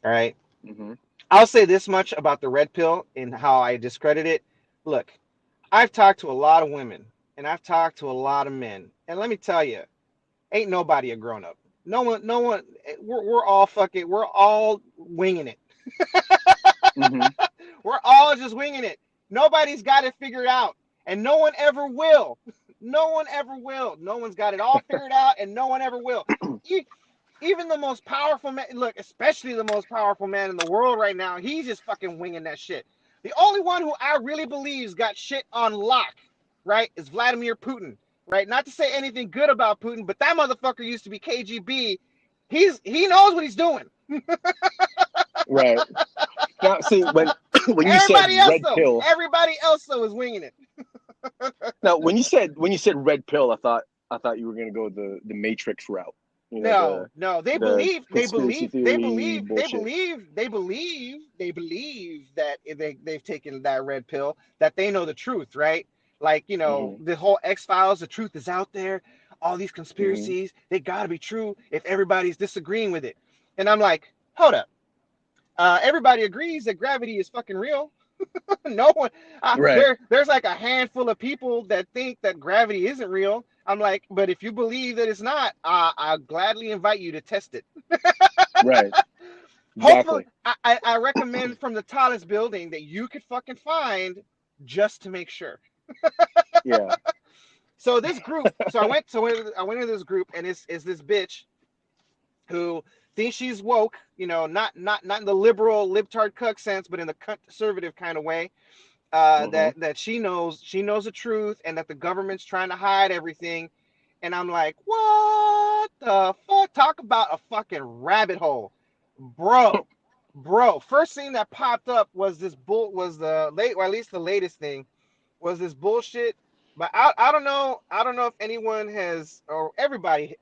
A: All right.
B: Mm-hmm.
A: I'll say this much about the red pill and how I discredit it. Look, I've talked to a lot of women and I've talked to a lot of men. And let me tell you, ain't nobody a grown up. No one, we're all winging it.
B: Mm-hmm.
A: We're all just winging it. Nobody's got it figured out. And no one ever will. No one ever will. No one's got it all figured out and no one ever will. Even the most powerful man, look, especially the most powerful man in the world right now, he's just fucking winging that shit. The only one who I really believe's got shit on lock, right, is Vladimir Putin, right? Not to say anything good about Putin, but that motherfucker used to be KGB. He knows what he's doing.
B: Right. Now, see, when you said red pill,
A: everybody else though is winging it.
B: Now, when you said red pill, I thought you were gonna go the Matrix route.
A: No, they believe that they've taken that red pill, that they know the truth, right? Like, the whole X-Files, the truth is out there, all these conspiracies, they gotta be true if everybody's disagreeing with it. And I'm like, hold up. Everybody agrees that gravity is fucking real. No one,
B: right.
A: there's like a handful of people that think that gravity isn't real. I'm like, but if you believe that it's not, I'll gladly invite you to test it.
B: Right.
A: Hopefully, exactly. I recommend from the tallest building that you could fucking find just to make sure.
B: Yeah.
A: So this group, I went into this group, and it's this bitch who thinks she's woke, not in the liberal libtard cuck sense, but in the conservative kind of way.
B: Mm-hmm.
A: that she knows the truth, and that the government's trying to hide everything. And I'm like, what the fuck? Talk about a fucking rabbit hole, bro. Bro, first thing that popped up was the late, or at least the latest thing was this bullshit. But I don't know, if anyone has, or everybody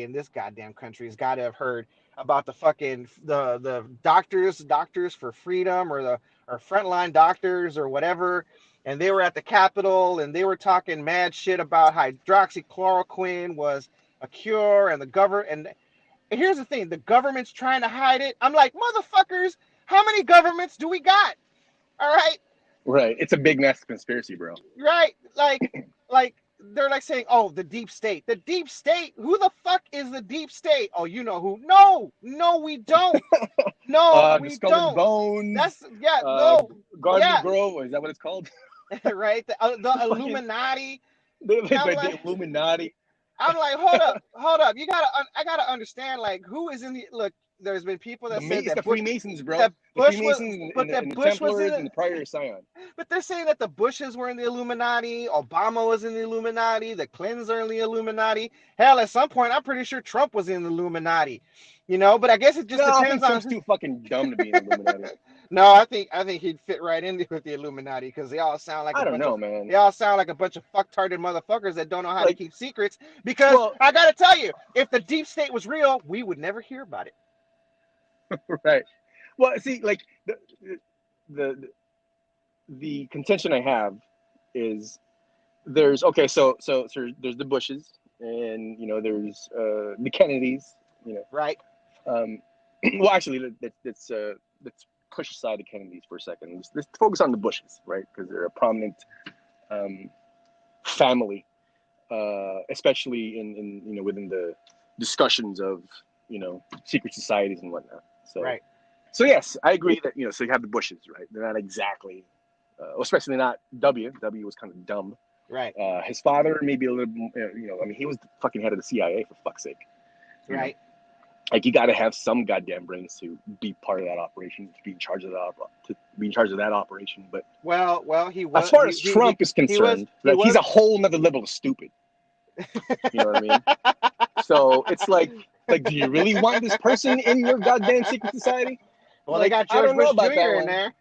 A: in this goddamn country has got to have heard about the fucking the doctors for freedom, or the or frontline doctors or whatever. And they were at the Capitol, and they were talking mad shit about hydroxychloroquine was a cure, and the government. And here's the thing: the government's trying to hide it. I'm like, motherfuckers, how many governments do we got? All right,
B: Right. It's a big massive conspiracy, bro.
A: right? Like they're like saying, oh, the deep state. The deep state? Who the fuck is the deep state? Oh, you know who? No, we don't. No,
B: The
A: we
B: Skull and
A: don't.
B: Bones.
A: That's no,
B: Garden
A: yeah,
B: Grove. Is that what it's called?
A: right. The
B: Fucking
A: Illuminati. I'm
B: the
A: like,
B: Illuminati.
A: hold up. I gotta understand, like, who is in the look. There's been people that said
B: The Freemasons, bro.
A: that
B: The
A: Bush was,
B: Freemasons
A: but that
B: and the
A: Bush was in
B: Templars
A: it.
B: and the Prior of Sion.
A: But they're saying that the Bushes were in the Illuminati, Obama was in the Illuminati, the Clintons are in the Illuminati. Hell, at some point, I'm pretty sure Trump was in the Illuminati. But I guess it just
B: No, I
A: depends
B: think Trump's
A: on.
B: too fucking dumb to be in Illuminati.
A: No, I think he'd fit right in with the Illuminati, because they all sound like
B: I don't know, man.
A: a bunch of fucktarded motherfuckers that don't know how to
B: Like,
A: keep secrets. Because
B: well,
A: I gotta tell you, if the deep state was real, we would never hear about it.
B: right. Well, see, like the the contention I have is there's okay, so there's the Bushes, and there's the Kennedys, you know.
A: Right.
B: Well, actually, let's push aside the Kennedys for a second. Let's focus on the Bushes, right? Because they're a prominent family, especially in within the discussions of secret societies and whatnot. So
A: Right.
B: so yes, I agree that so you have the Bushes, right? They're not exactly, especially not W. W was kind of dumb.
A: Right.
B: His father maybe a little, I mean, he was the fucking head of the CIA, for fuck's sake.
A: Right.
B: Like, you got to have some goddamn brains to be part of that operation, to be in charge of that operation. But
A: Well, he was.
B: as far as Trump is concerned, he's a whole nother level of stupid. You know what I mean? So it's like, do you really want this person in your goddamn secret society?
A: Well, they got George Bush Jr. in there.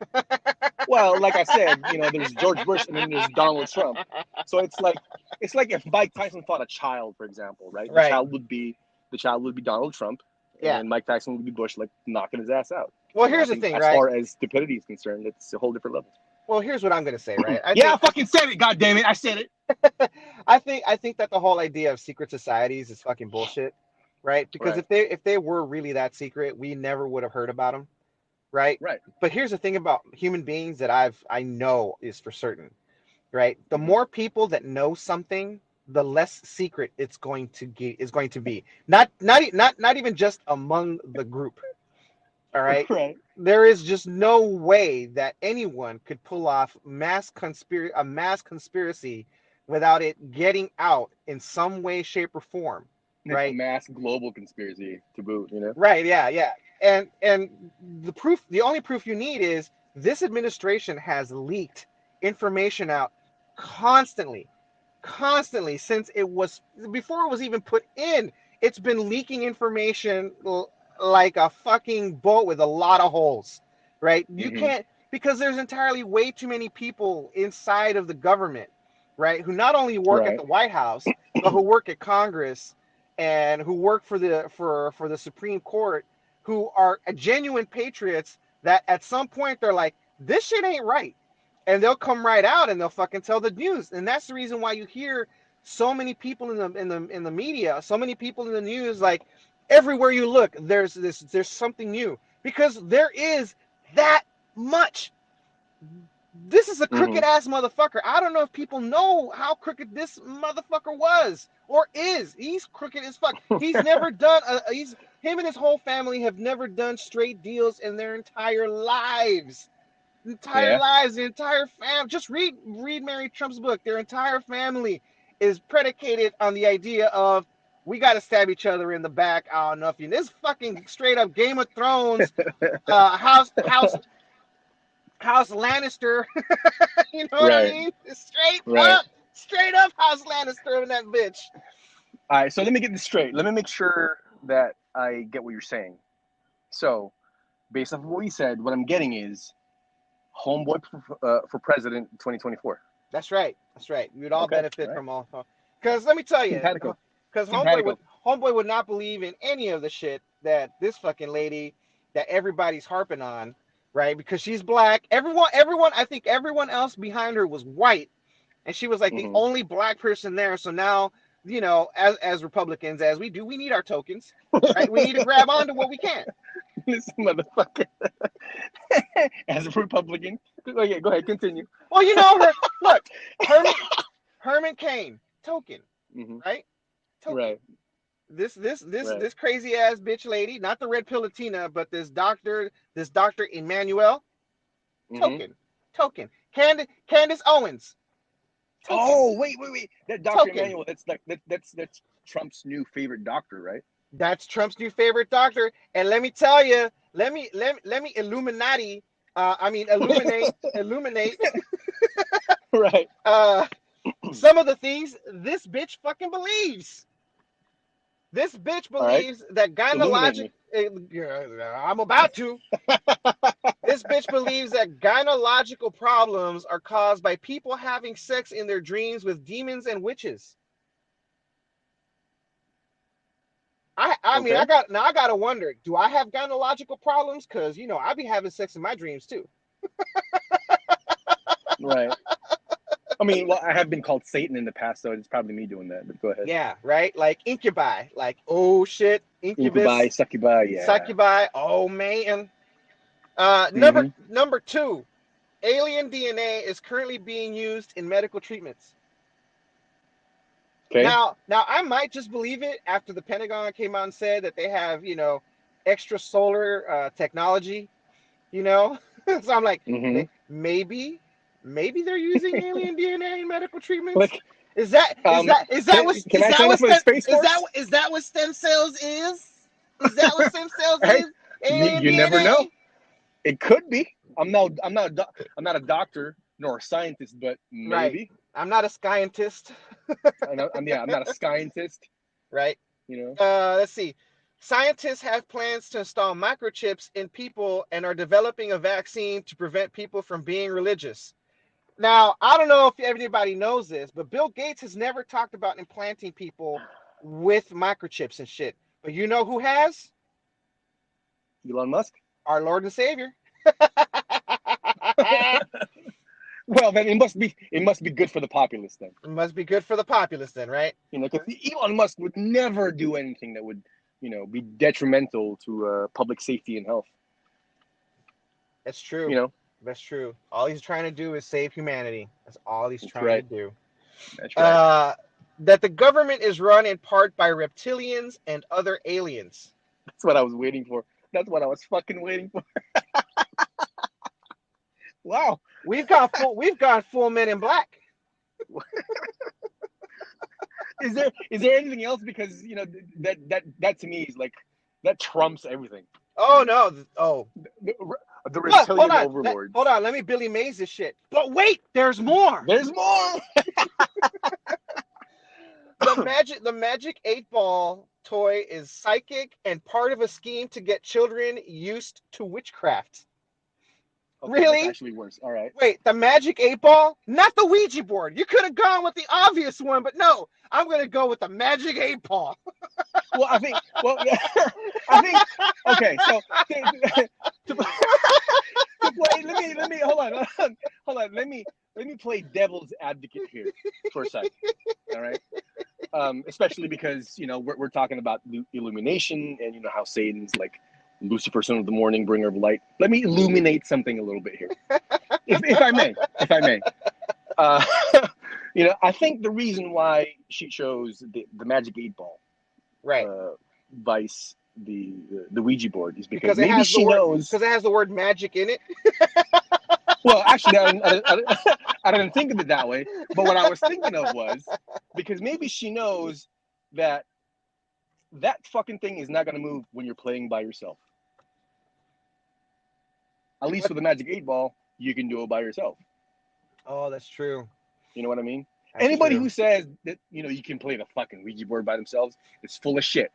B: Well, like I said, there's George Bush and then there's Donald Trump. So it's like if Mike Tyson fought a child, for example, right?
A: Right.
B: The child would be Donald Trump,
A: Yeah.
B: and Mike Tyson would be Bush, like knocking his ass out.
A: Well, here's the thing,
B: as
A: right?
B: As far as stupidity is concerned, it's a whole different level.
A: Well, here's what I'm gonna say, right?
B: I fucking said it. God damn it, I said it.
A: I think that the whole idea of secret societies is fucking bullshit, right? Because
B: Right.
A: if they were really that secret, we never would have heard about them, right?
B: Right.
A: But here's the thing about human beings that I know is for certain, right? The more people that know something, the less secret it's going to be. Not even just among the group. All right.
B: Right.
A: There is just no way that anyone could pull off a mass conspiracy without it getting out in some way, shape, or form. Right.
B: It's a mass global conspiracy to boot,
A: Right. Yeah. And the only proof you need is this administration has leaked information out constantly since before it was even put in. It's been leaking information like a fucking boat with a lot of holes, right? You can't, because there's entirely way too many people inside of the government, right, who not only work at the White House, but who work at Congress and who work for the Supreme Court, who are genuine patriots that at some point they're like, this shit ain't right. And they'll come right out and they'll fucking tell the news. And that's the reason why you hear so many people in the media, so many people in the news, like everywhere you look, there's something new, because there is that much. This is a crooked ass motherfucker. I don't know if people know how crooked this motherfucker was or is. He's crooked as fuck. He's never done him and his whole family have never done straight deals in their entire lives. The entire family. Just read Mary Trump's book. Their entire family is predicated on the idea of, we got to stab each other in the back. I don't know if you. This fucking straight up Game of Thrones house. House Lannister. You know what I
B: Right.
A: mean?
B: Right.
A: Straight up House Lannister in that bitch.
B: All right. So let me get this straight. Let me make sure that I get what you're saying. So, based off of what you said, what I'm getting is Homeboy for president in 2024.
A: That's right. That's right. We'd all
B: Okay.
A: benefit
B: All right.
A: from all. Because let me tell you,
B: Simpatico.
A: because
B: Simpatico.
A: Homeboy would not believe in any of the shit that this fucking lady that everybody's harping on, right? Because she's black. Everyone. I think everyone else behind her was white, and she was like the
B: Mm-hmm.
A: only black person there. So now, as Republicans, as we do, we need our tokens, right? We need to grab onto what we can.
B: This motherfucker. As a Republican. Okay, go ahead, continue.
A: Well, look, Herman Cain, token,
B: Mm-hmm.
A: right? Token.
B: Right. Right.
A: This crazy ass bitch lady, not the red pill Latina, but this doctor Emmanuel,
B: Mm-hmm.
A: token. Candace Owens, token,
B: Oh, wait. That Dr.
A: token.
B: Emmanuel, that's Trump's new favorite doctor, right?
A: That's Trump's new favorite doctor. And let me tell you, let me illuminate. Illuminate.
B: Right.
A: Some of the things this bitch fucking believes. This bitch
B: All right.
A: believes that
B: Illuminate
A: gynecologic.
B: me.
A: I'm about to. This bitch believes that gynecological problems are caused by people having sex in their dreams with demons and witches. I mean,
B: Okay.
A: I gotta wonder, do I have gynecological problems? Because I be having sex in my dreams too.
B: Right. I mean, well, I have been called Satan in the past, so it's probably me doing that. But go ahead.
A: Yeah, right. Like incubi, like oh shit,
B: Incubi,
A: incubus,
B: succubi, yeah.
A: succubi. Oh man.
B: Mm-hmm.
A: Number two, alien DNA is currently being used in medical treatments.
B: Okay.
A: Now I might just believe it after the Pentagon came out and said that they have, extra solar technology, you know. So I'm like,
B: Mm-hmm.
A: maybe they're using alien DNA in medical treatments.
B: Like,
A: Is that is that is that what
B: can
A: is
B: I
A: that
B: sign up
A: what
B: for the
A: stem
B: Space
A: is that
B: Force?
A: is that what stem cells is? Is that what stem cells
B: Hey,
A: is? Alien
B: you never know.
A: DNA?
B: It could be. I'm not a doctor nor a scientist, but
A: Right.
B: maybe.
A: I'm not a scientist,
B: I'm not a scientist.
A: right?
B: You know.
A: Let's see. Scientists have plans to install microchips in people and are developing a vaccine to prevent people from being religious. Now, I don't know if everybody knows this, but Bill Gates has never talked about implanting people with microchips and shit. But you know who has?
B: Elon Musk.
A: Our Lord and Savior.
B: Well, then it must be good for the populace then.
A: It must be good for the populace then, right?
B: Because Elon Musk would never do anything that would, be detrimental to public safety and health.
A: That's true.
B: You know.
A: That's true. All he's trying to do is save humanity. That's all he's
B: That's
A: trying to
B: right.
A: do.
B: That's right.
A: That the government is run in part by reptilians and other aliens.
B: That's what I was waiting for. That's what I was fucking waiting for. Wow.
A: We've gone full Men in Black.
B: Is there anything else? Because that to me is like that trumps everything.
A: Oh no! Oh,
B: The reptilian overlords.
A: Hold on. Let me Billy Mays this shit. But wait, there's more.
B: There's more.
A: The Magic 8-Ball toy is psychic and part of a scheme to get children used to witchcraft.
B: Okay,
A: really?
B: That's actually worse. All right.
A: Wait, the Magic 8-Ball? Not the Ouija board. You could have gone with the obvious one, but no, I'm going to go with the Magic 8-Ball.
B: Well, I think. Well, okay. So to play, let me hold on. Let me play devil's advocate here for a second. All right. Especially because we're talking about illumination and how Satan's like Lucifer, son of the morning, bringer of light. Let me illuminate something a little bit here, if I may. I think the reason why she chose the Magic 8-Ball,
A: right,
B: vice the Ouija board is because
A: it
B: maybe she knows
A: because it has the word magic in it.
B: Well, actually, I didn't think of it that way. But what I was thinking of was because maybe she knows that fucking thing is not going to move when you're playing by yourself. At least with the Magic 8-Ball, you can do it by yourself.
A: Oh, that's true.
B: You know what I mean?
A: That's
B: Anybody
A: true.
B: who says that, you know, you can play the fucking Ouija board by themselves is full of shit.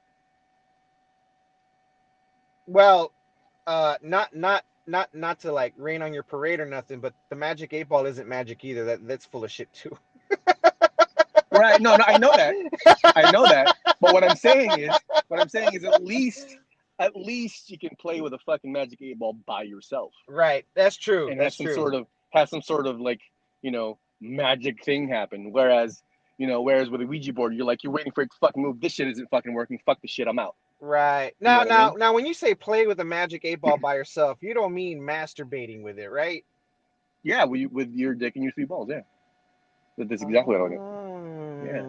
A: Well, not to like rain on your parade or nothing, but the Magic 8 Ball isn't magic either. That's full of shit too.
B: Right? No, I know that. I know that. But what I'm saying is at least you can play with a fucking Magic 8 Ball by yourself.
A: Right. That's true.
B: And
A: That's
B: have
A: true.
B: some sort of like, you know, magic thing happen. Whereas with a Ouija board, you're waiting for it to fucking move. This shit isn't fucking working. Fuck the shit. I'm out.
A: Right.
B: You know
A: Now,
B: what I mean?
A: now, when you say play with a Magic 8 Ball by yourself, you don't mean masturbating with it, right?
B: Yeah, with your dick and your 3 balls. Yeah, that's exactly what I mean. Yeah,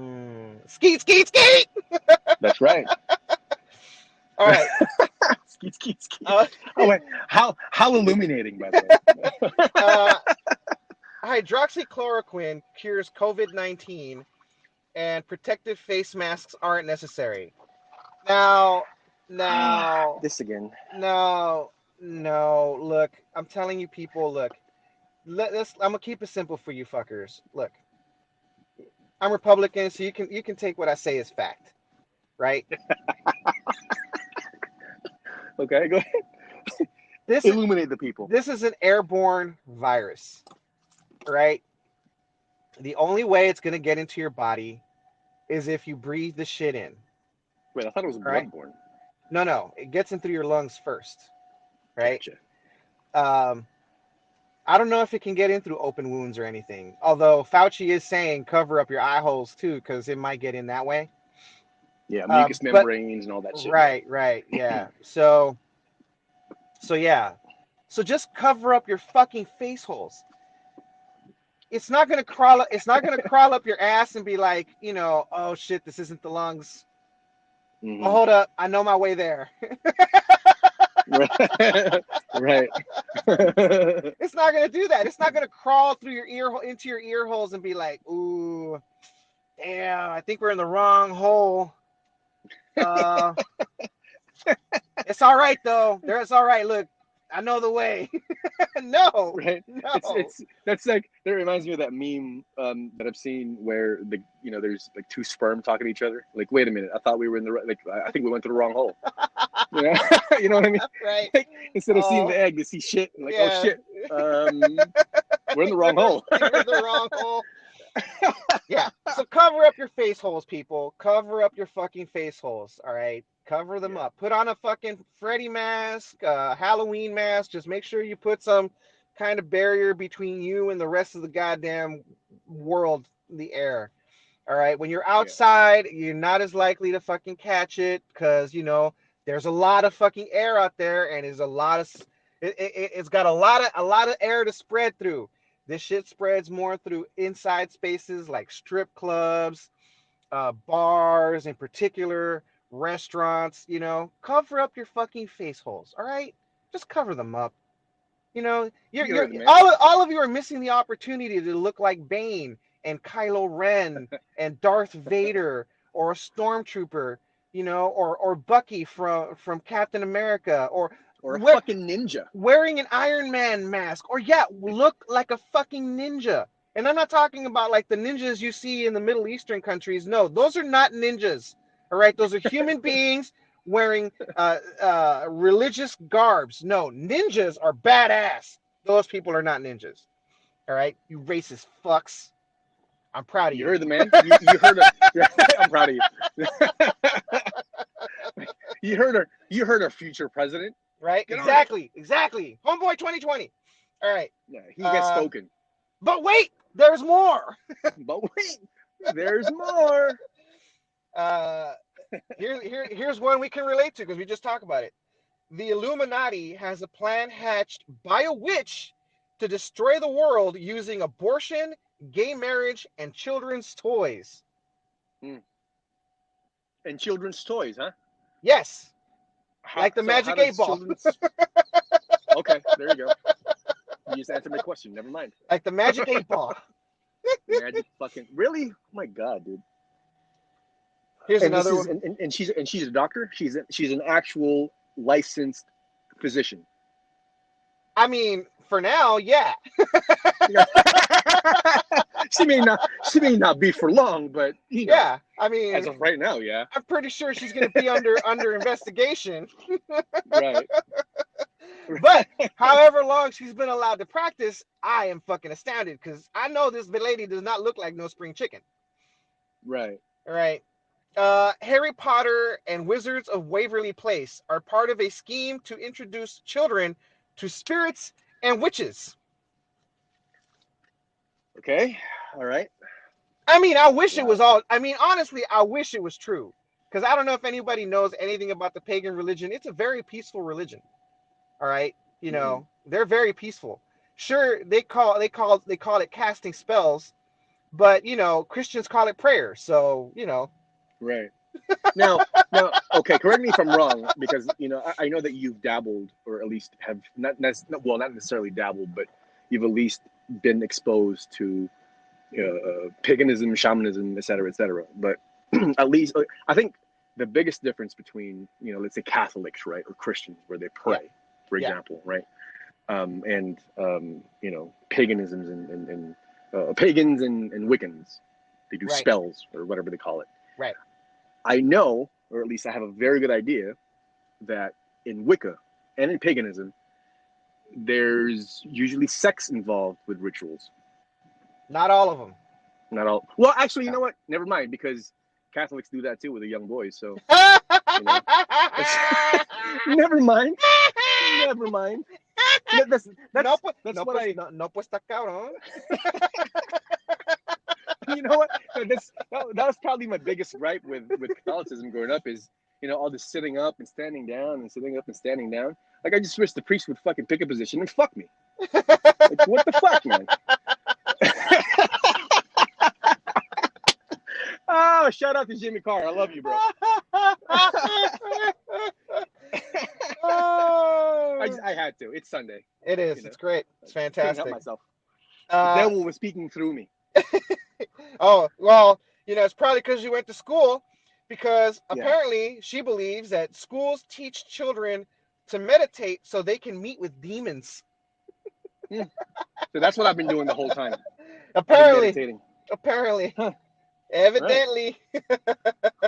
A: Skeet, skeet, skeet.
B: that's right.
A: All right.
B: Skeet, skeet, skeet. Oh wait, how illuminating, by the way.
A: Hydroxychloroquine cures COVID-19, and protective face masks aren't necessary. Now,
B: this again.
A: no. Look, I'm telling you, people. Look, I'm gonna keep it simple for you, fuckers. Look, I'm Republican, so you can take what I say as fact, right?
B: Okay, go ahead. Illuminate the people.
A: This is an airborne virus, right? The only way it's gonna get into your body is if you breathe the shit in.
B: Wait, I thought it was bloodborne.
A: No, it gets in through your lungs first, right?
B: Gotcha.
A: I don't know if it can get in through open wounds or anything. Although Fauci is saying cover up your eye holes too, because it might get in that way.
B: Yeah, mucous membranes and all that shit.
A: Right, yeah. So yeah. So just cover up your fucking face holes. It's not gonna crawl. It's not gonna crawl up your ass and be like, oh shit, this isn't the lungs.
B: Mm-hmm.
A: Oh, hold up, I know my way there.
B: Right.
A: It's not gonna do that. It's not gonna crawl through into your ear holes and be like, ooh, damn, I think we're in the wrong hole. It's all right though. It's all right. Look, I know the way. No,
B: right.
A: No.
B: That's like, that reminds me of that meme that I've seen where there's like two sperm talking to each other. Like, wait a minute, I thought we were in the right. Like, I think we went to the wrong hole. You know what I mean?
A: Right.
B: Like, instead of seeing the egg, they see shit. And like, oh shit, we're in the wrong hole.
A: You're in the wrong hole. Yeah. So cover up your face holes, people. Cover up your fucking face holes. All right. Cover them up. Put on a fucking Freddy mask, Halloween mask. Just make sure you put some kind of barrier between you and the rest of the goddamn world, the air. All right. When you're outside, you're not as likely to fucking catch it because, there's a lot of fucking air out there, and there's a lot of it's got a lot of air to spread through. This shit spreads more through inside spaces like strip clubs, bars in particular, restaurants. Cover up your fucking face holes. All right, just cover them up. You're all of you are missing the opportunity to look like Bane and Kylo Ren and Darth Vader or a stormtrooper, or Bucky from Captain America, or
B: a fucking ninja
A: wearing an Iron Man mask, or look like a fucking ninja. And I'm not talking about like the ninjas you see in the Middle Eastern countries. No, those are not ninjas. All right, those are human beings wearing religious garbs. No, ninjas are badass. Those people are not ninjas. All right, you racist fucks. I'm proud of you.
B: You heard the man. You heard her. I'm proud of you. You heard our future president.
A: Right? Exactly. Homeboy 2020. All right.
B: Yeah, he has spoken.
A: But wait, there's more.
B: There's more.
A: Here's one we can relate to because we just talked about it. The Illuminati has a plan hatched by a witch to destroy the world using abortion, gay marriage, and children's toys.
B: And children's toys, huh?
A: Yes. Like the Magic 8 Ball.
B: Okay, there you go. You just answered my question. Never mind.
A: Like the Magic 8 Ball.
B: Magic fucking really? Oh my god, dude.
A: Here's another one.
B: And she's a doctor. She's an actual licensed physician.
A: I mean, For now, yeah.
B: She may not be for long, but
A: Yeah, I mean,
B: as of right now, yeah.
A: I'm pretty sure she's going to be under investigation.
B: Right.
A: But however long she's been allowed to practice, I am fucking astounded because I know this lady does not look like no spring chicken.
B: Right.
A: All right. Harry Potter and Wizards of Waverly Place are part of a scheme to introduce children to spirits and witches.
B: Okay. All right.
A: I mean, I wish it was all. I mean, honestly, I wish it was true because I don't know if anybody knows anything about the pagan religion. It's a very peaceful religion. All right, they're very peaceful. Sure, they call it casting spells, but Christians call it prayer. So
B: Right. Now, okay, correct me if I'm wrong, because I know that you've dabbled, or at least have not necessarily dabbled, but you've at least been exposed to paganism, shamanism, et cetera, but at least I think the biggest difference between let's say Catholics, right, or Christians where they pray, for example, right, and paganisms and pagans and Wiccans, they do spells or whatever they call it.
A: Right.
B: I know, or at least I have a very good idea, that in Wicca and in paganism, there's usually sex involved with rituals.
A: Not all of them.
B: Not all. Well, actually, you know what? Never mind, because Catholics do that too with the young boys. So, never mind. Never mind. That's what I.
A: No, pues está cabrón.
B: You know what? That was probably my biggest gripe with Catholicism growing up is, all this sitting up and standing down and sitting up and standing down. Like, I just wish the priest would fucking pick a position and fuck me. Like, what the fuck, man? Oh, shout out to Jimmy Carr. I love you, bro. I had to. It's Sunday.
A: It is. It's great. It's fantastic.
B: Couldn't help myself. The devil was speaking through me.
A: Oh, well, it's probably because you went to school, because apparently she believes that schools teach children to meditate so they can meet with demons.
B: So that's what I've been doing the whole time.
A: Apparently.
B: Huh.
A: Evidently.
B: Right.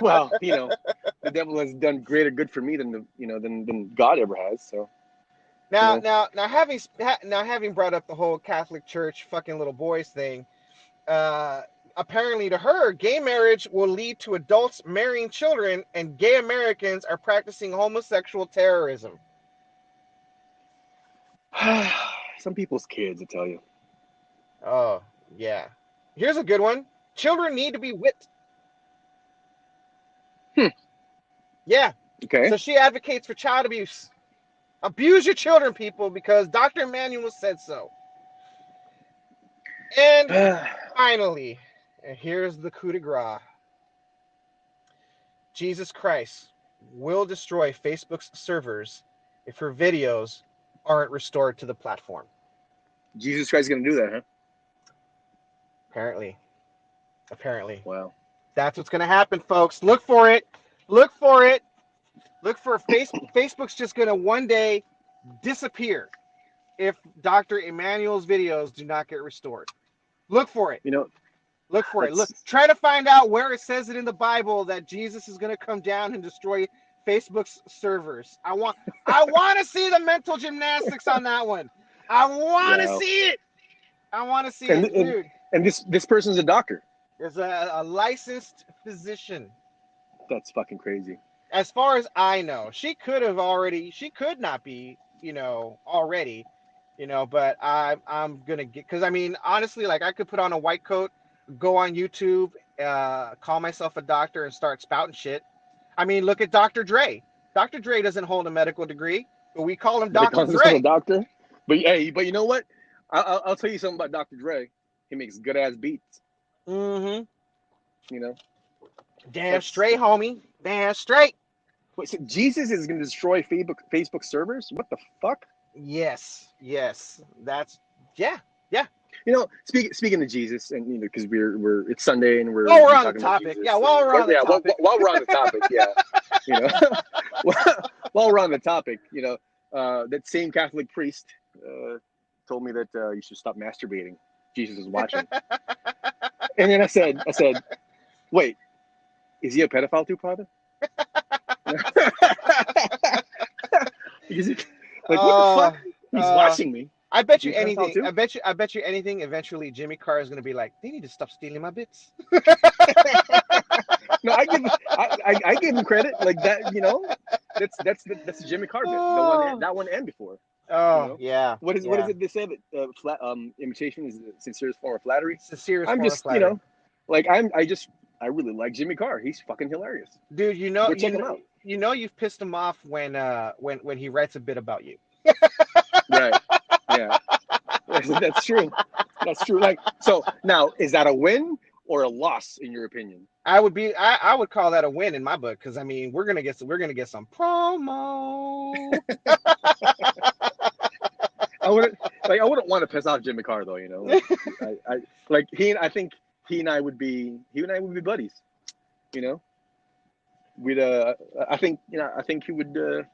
B: Well, the devil has done greater good for me than than God ever has. So
A: now having brought up the whole Catholic Church fucking little boys thing, apparently to her, gay marriage will lead to adults marrying children, and gay Americans are practicing homosexual terrorism.
B: Some people's kids, I tell you.
A: Oh, yeah. Here's a good one. Children need to be whipped. Yeah.
B: Okay.
A: So she advocates for child abuse. Abuse your children, people, because Dr. Emanuel said so. And finally, and here's the coup de grace. Jesus Christ will destroy Facebook's servers if her videos aren't restored to the platform.
B: Jesus Christ is going to do that, huh?
A: Apparently.
B: Wow.
A: That's what's going to happen, folks. Look for it. Look for Facebook's just going to one day disappear if Dr. Emanuel's videos do not get restored. Look for it. Look for it. Look, try to find out where it says it in the Bible that Jesus is going to come down and destroy Facebook's servers. I want to see the mental gymnastics on that one. I want to see it. I want to see it, dude.
B: And this person's a doctor.
A: Is a licensed physician.
B: That's fucking crazy.
A: As far as I know, she could not be, already, but I'm gonna get, because I mean, honestly, like, I could put on a white coat, go on YouTube, call myself a doctor and start spouting shit. I mean, look at Dr. Dre. Dr. Dre doesn't hold a medical degree, but we call him Dr. Dre.
B: Doctor. But you know what? I'll tell you something about Dr. Dre. He makes good ass beats.
A: Mm-hmm. Damn
B: That's
A: straight, homie. Damn straight.
B: Wait, so Jesus is going to destroy Facebook servers? What the fuck?
A: Yes. That's yeah.
B: Speaking of Jesus, and because we're it's Sunday and we're
A: on the topic. Yeah, while we're on the topic.
B: While we're on the topic, yeah. While we're on the topic, that same Catholic priest told me that you should stop masturbating. Jesus is watching. And then I said, wait, is he a pedophile too, Father? Like, what the fuck? He's watching me.
A: I bet you anything. I bet you anything. Eventually, Jimmy Carr is going to be like, they need to stop stealing my bits.
B: No, I give him credit. Like that, that's the Jimmy Carr bit. That one and before.
A: Oh, yeah.
B: What is it they say that imitation is the sincerest form of flattery?
A: Sincerest form of flattery.
B: Like I really like Jimmy Carr. He's fucking hilarious.
A: Dude,
B: Go check him out.
A: You've pissed him off when he writes a bit about you.
B: Right. Yeah. That's true. That's true. Like, so now, is that a win or a loss in your opinion?
A: I would call that a win in my book, because I mean we're gonna get some promo.
B: I wouldn't want to piss off Jimmy Carr though, I think he and I would be buddies, We'd I think he would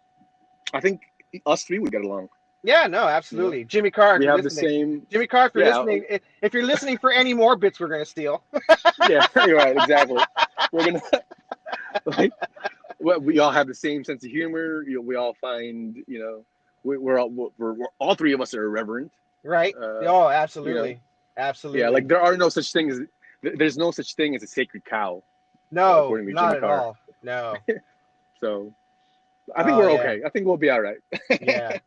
B: I think us three would get along.
A: Yeah, no, absolutely. Jimmy Carr.
B: We have the same.
A: Jimmy Carr, if you're listening, if you're listening for any more bits, we're gonna steal.
B: Yeah, you're right. Exactly. We're gonna we all have the same sense of humor. We all find we're all three of us are irreverent.
A: Right. Oh, absolutely, absolutely.
B: Yeah, like there's no such thing as a sacred cow.
A: No, not at all. No.
B: So, I think we're okay. I think we'll be all right.
A: Yeah.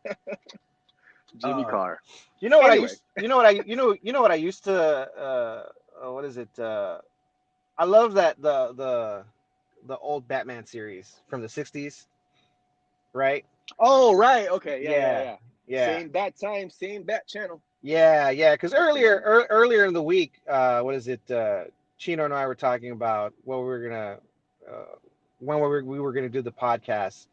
B: Jimmy Carr.
A: You know what I used to what is it? I love that the old Batman series from the 60s. Right?
B: Oh, right. Okay.
A: Yeah.
B: Same bat time, same bat channel.
A: Yeah, because earlier in the week, what is it? Chino and I were talking about what we were gonna when we were gonna do the podcast,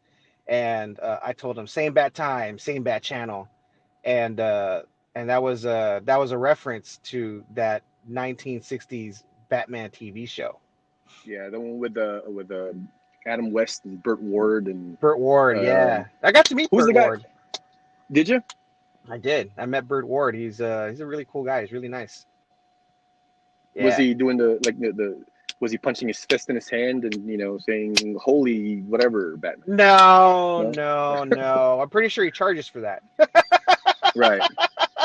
A: and I told him same bat time, same bat channel, and that was a reference to that 1960s Batman TV show.
B: Yeah, the one with the Adam West and Burt Ward
A: yeah, I got to meet Burt Ward.
B: Did you?
A: I did. I met Burt Ward. He's a really cool guy. He's really nice. Yeah.
B: Was he doing was he punching his fist in his hand and saying holy whatever Batman?
A: No. I'm pretty sure he charges for that.
B: Right.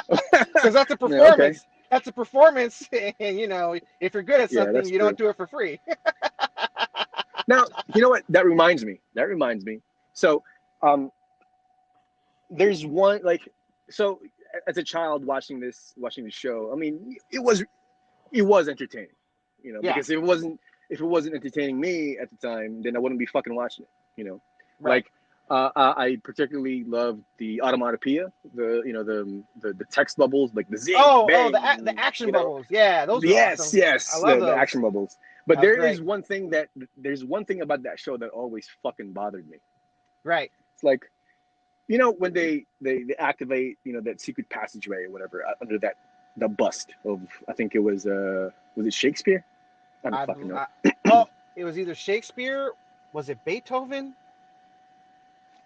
A: Because that's a performance.
B: Okay.
A: That's a performance, and if you're good at something, you don't do it for free.
B: Now, you know what? That reminds me. So, there's one so as a child watching this show, I mean, it was entertaining, because if it wasn't entertaining me at the time, then I wouldn't be fucking watching it,
A: Right.
B: I particularly loved the automatopoeia, the text bubbles, like the zing, bang,
A: the action bubbles. Yeah, those are awesome.
B: Yes,
A: I love
B: the action bubbles. But there's one thing about that show that always fucking bothered me.
A: Right.
B: It's like, when they activate, that secret passageway or whatever under the bust of, I think it was it Shakespeare? I don't fucking know.
A: It was either Shakespeare. Was it Beethoven?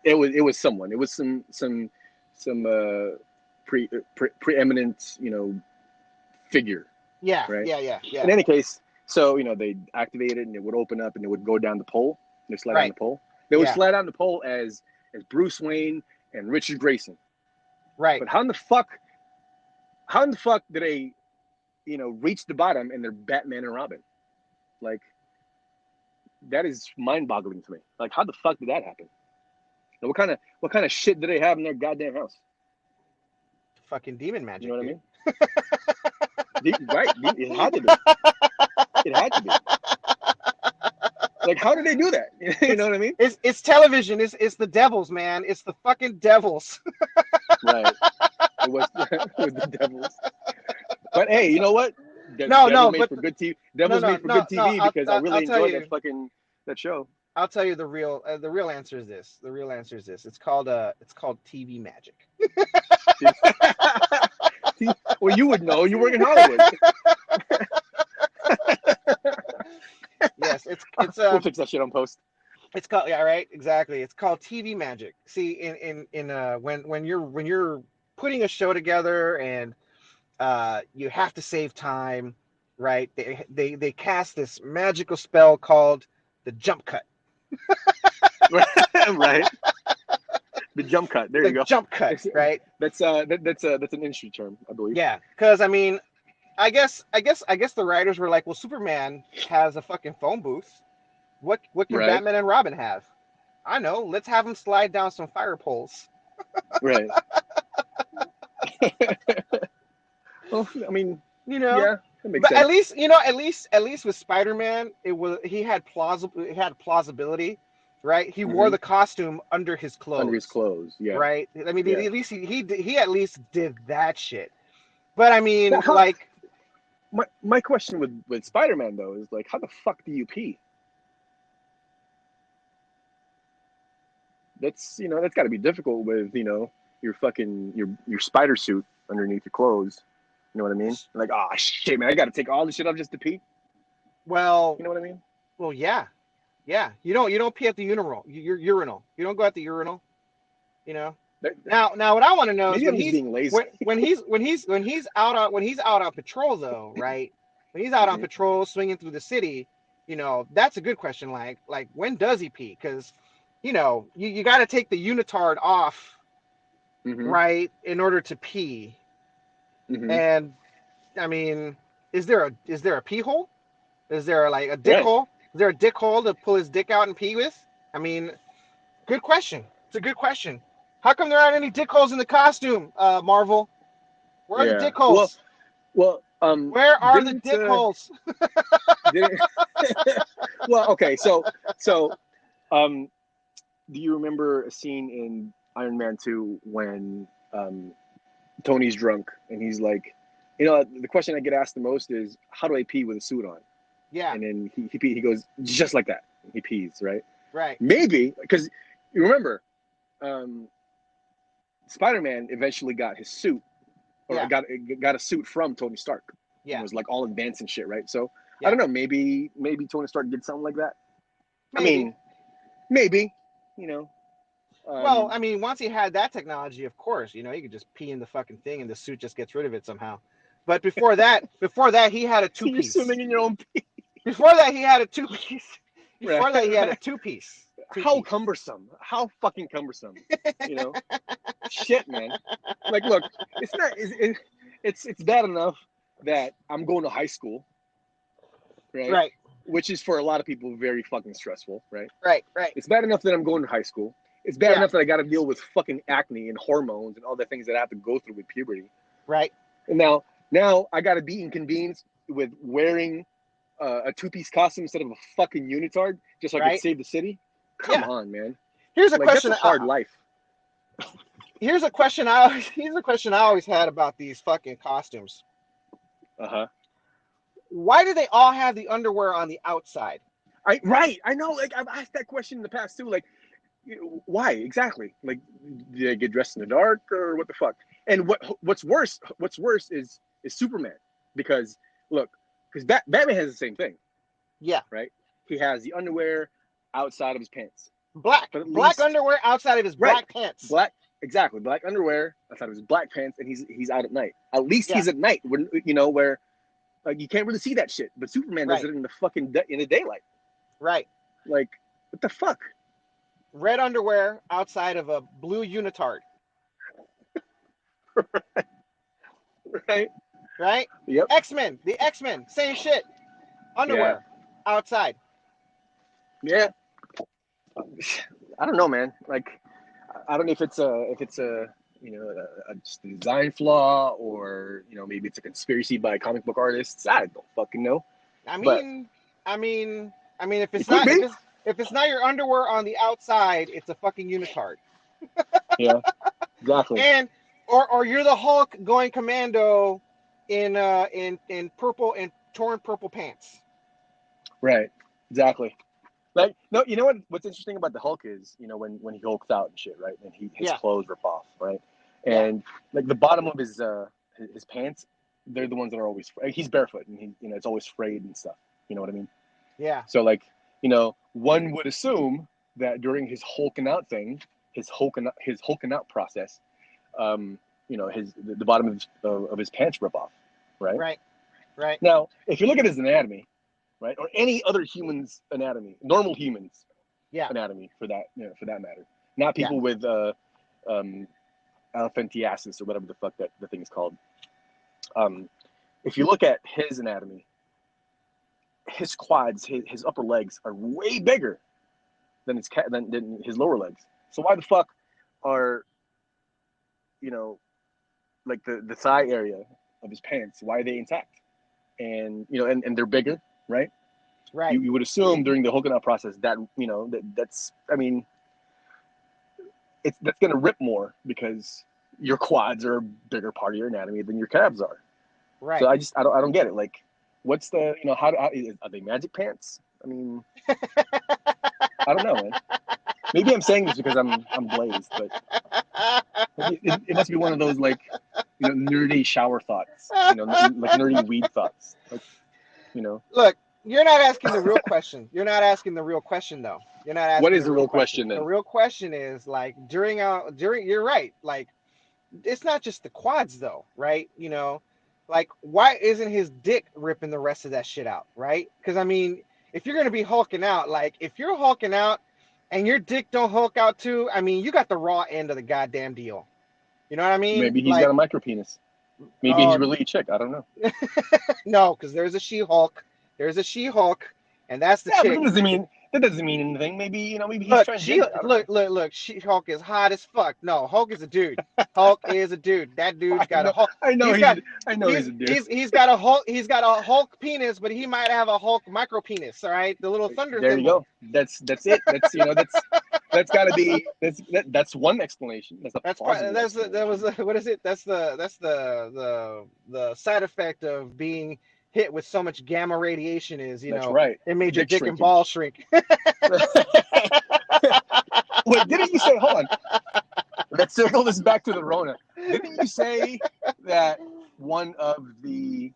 B: It was someone. It was some preeminent, figure.
A: Yeah.
B: Right?
A: Yeah.
B: In any case, so they activate it and it would open up and it would go down the pole. They slide down the pole. They would slide down the pole as Bruce Wayne and Richard Grayson.
A: Right.
B: But how in the fuck did they, reach the bottom and they're Batman and Robin? Like, that is mind-boggling to me. Like, how the fuck did that happen? What kind of shit do they have in their goddamn house?
A: Fucking demon magic.
B: You know what I mean? Right. It had to be. It had to be. Like, how did they do that? You know what I mean?
A: It's television. It's the devils, man. It's the fucking devils.
B: Right. It was the devils. But hey, you know what?
A: Devils
B: made for good TV because I really enjoyed that show.
A: I'll tell you the real answer is this. The real answer is this. It's called TV magic.
B: Well, you would know. You work in Hollywood.
A: Yes, it's
B: we'll fix that shit on post.
A: It's called exactly. It's called TV magic. See, in when you're putting a show together, and you have to save time, right? They cast this magical spell called the jump cut.
B: Right. The jump cut. There
A: The
B: you go.
A: jump cut, right?
B: That's an industry term, I believe.
A: Yeah, because I mean, I guess the writers were like, well, Superman has a fucking phone booth. What can
B: Right.
A: Batman and Robin have? I know. Let's have them slide down some fire poles.
B: Right. Well, I mean,
A: You know,
B: yeah, that makes
A: but
B: sense.
A: at least with Spider-Man, he had plausibility, right? He wore
B: Hmm.
A: the costume under his
B: Under his
A: clothes,
B: clothes, yeah,
A: right? I mean,
B: yeah.
A: at least he at least did that shit. But I
B: Now,
A: mean,
B: how
A: like,
B: my question with Spider-Man though is like, how the fuck do you pee? That's got to be difficult with your fucking your spider suit underneath your clothes. You know what I mean? Like, oh shit, man, I got to take all this shit off just to pee.
A: well,
B: You know what I mean?
A: yeah, yeah. You don't pee at the urinal. Urinal. You don't go at the urinal. You know.
B: That,
A: Now, what I want to know is
B: maybe I'm just being lazy.
A: when he's out on patrol though, right? When he's out on
B: Hmm.
A: patrol, swinging through the city, that's a good question. Like when does he pee? Because, you got to take the unitard off,
B: Hmm.
A: right, in order to pee.
B: Hmm.
A: And I mean, is there a pee hole? Is there like a dick
B: Right.
A: hole? Is there a dick hole to pull his dick out and pee with? I mean, good question. It's a good question. How come there aren't any dick holes in the costume, Marvel? Where are the
B: Yeah.
A: dick
B: Well,
A: holes?
B: well,
A: Where are the
B: didn't
A: dick holes?
B: didn't. Well, okay, so um, do you remember a scene in Iron Man 2 when Tony's drunk and he's like, the question I get asked the most is, how do I pee with a suit on?
A: Yeah,
B: And then he goes just like that. He pees, right?
A: right.
B: Maybe because you remember, um, Spider-Man eventually got his suit, or
A: Yeah,
B: got a suit from Tony Stark. And
A: yeah,
B: was like all advanced and shit, right? So I
A: yeah.
B: don't know. Maybe Tony Stark did something like that. I
A: Maybe.
B: mean, maybe, you know.
A: Well,
B: Um,
A: I mean, once he had that technology, of course, he could just pee in the fucking thing and the suit just gets rid of it somehow. But before that, he had a
B: so
A: two
B: you're
A: piece.
B: swimming in your own pee.
A: Before that, he had a two piece.
B: Right,
A: Before that, he had a
B: right.
A: two piece. Two
B: How
A: piece.
B: cumbersome. How fucking cumbersome. You know? Shit, man. Like, look, it's not. It's bad enough that I'm going to high school, right?
A: Right,
B: Which is for a lot of people very fucking stressful, right?
A: right, right.
B: It's bad enough that I'm going to high school. It's bad
A: Yeah,
B: enough that I got to deal with fucking acne and hormones and all the things that I have to go through with puberty.
A: right,
B: And now I got to be inconvenienced with wearing a two-piece costume instead of a fucking unitard just so I could
A: right.
B: save the city. Come
A: Yeah.
B: on, man.
A: Here's a
B: Like, that's
A: question.
B: a hard life.
A: Here's a question I always had about these fucking costumes.
B: Uh-huh.
A: Why do they all have the underwear on the outside?
B: Right. I know. Like, I've asked that question in the past too. Like, why exactly? Like, do they get dressed in the dark or what the fuck? And what's worse? What's worse is Superman, because look, because Batman has the same thing,
A: Yeah,
B: right? He has the underwear outside of his pants,
A: black,
B: but at
A: black
B: least
A: underwear outside of his
B: right,
A: black pants.
B: black, exactly, black underwear outside of his black pants, and he's out at night. At least
A: Yeah,
B: he's at night when where like you can't really see that shit. But Superman does
A: right,
B: it in the fucking in the daylight.
A: right.
B: Like, what the fuck?
A: Red underwear outside of a blue unitard.
B: Right?
A: Right.
B: Yep.
A: The X-Men, same shit.
B: Yeah.
A: Underwear outside.
B: Yeah. I don't know, man. Like, I don't know if it's a just a design flaw, or maybe it's a conspiracy by comic book artists. I don't fucking know,
A: I
B: but
A: mean, I mean, if
B: it
A: it's
B: could
A: not
B: be.
A: if it's not your underwear on the outside, it's a fucking unitard.
B: Yeah, exactly.
A: And or you're the Hulk going commando in purple and torn purple pants.
B: Right. Exactly. Like, no, you know what's interesting about the Hulk is, when he hulks out and shit, right? And his
A: Yeah,
B: clothes rip off, right?
A: yeah,
B: And like the bottom of his pants, they're the ones that are always he's barefoot, and it's always frayed and stuff. You know what I mean?
A: yeah,
B: So like, one would assume that during his hulking out thing, his hulking out process, um, the bottom of his pants rip off, right?
A: Right. Right.
B: Now, if you look at his anatomy, right, or any other human's anatomy, normal humans'
A: Yeah.
B: anatomy for that matter, not
A: Yeah.
B: people with elephantiasis or whatever the fuck that the thing is called. If you look at his anatomy, his quads, his upper legs are way bigger than his lower legs. So why the fuck are, like the thigh area of his pants, why are they intact? And and they're bigger, right?
A: Right.
B: You would assume during the hulking out process that that's I mean that's gonna rip more because your quads are a bigger part of your anatomy than your calves are.
A: Right.
B: So I don't get it. Like, what's the how are they magic pants? I mean, I don't know, man. Maybe I'm saying this because I'm blazed, but it must be one of those like nerdy shower thoughts, like nerdy weed thoughts, like
A: Look, you're not asking the real question. You're not asking the real question, though. You're not
B: What
A: asking
B: is
A: the
B: the
A: real
B: real
A: question.
B: question
A: The
B: then?
A: real question is like during you're right. Like it's not just the quads though, right? Like why isn't his dick ripping the rest of that shit out, right? Because I mean, if you're gonna be hulking out, like if you're hulking out and your dick don't hulk out too, I mean, you got the raw end of the goddamn deal. You know what I mean?
B: Maybe he's got
A: Like,
B: a micro penis. Maybe he's
A: oh
B: really a chick. I don't know.
A: no, because there's a She-Hulk. There's a She-Hulk, and that's the
B: Yeah, but
A: chick.
B: that doesn't mean anything. Maybe he's
A: Look, she
B: transgender. I don't know.
A: look. She-Hulk is hot as fuck. No, Hulk is a dude. Hulk is a dude. That dude's got a Hulk.
B: I know
A: He's got
B: he's a dude.
A: he's got a Hulk. He's got a Hulk penis, but he might have a Hulk micro penis. All right, the little thunder
B: There you
A: thimble.
B: go. That's it. That's got to be that's one explanation. That's a
A: That's
B: plausible
A: that was
B: explanation.
A: what is it? That's the side effect of being hit with so much gamma radiation is
B: That's right.
A: it made your
B: Dick
A: dick and
B: shrinking.
A: ball shrink.
B: Wait, didn't you say? Hold on. Let's circle this back to the Rona. Didn't you say that one of the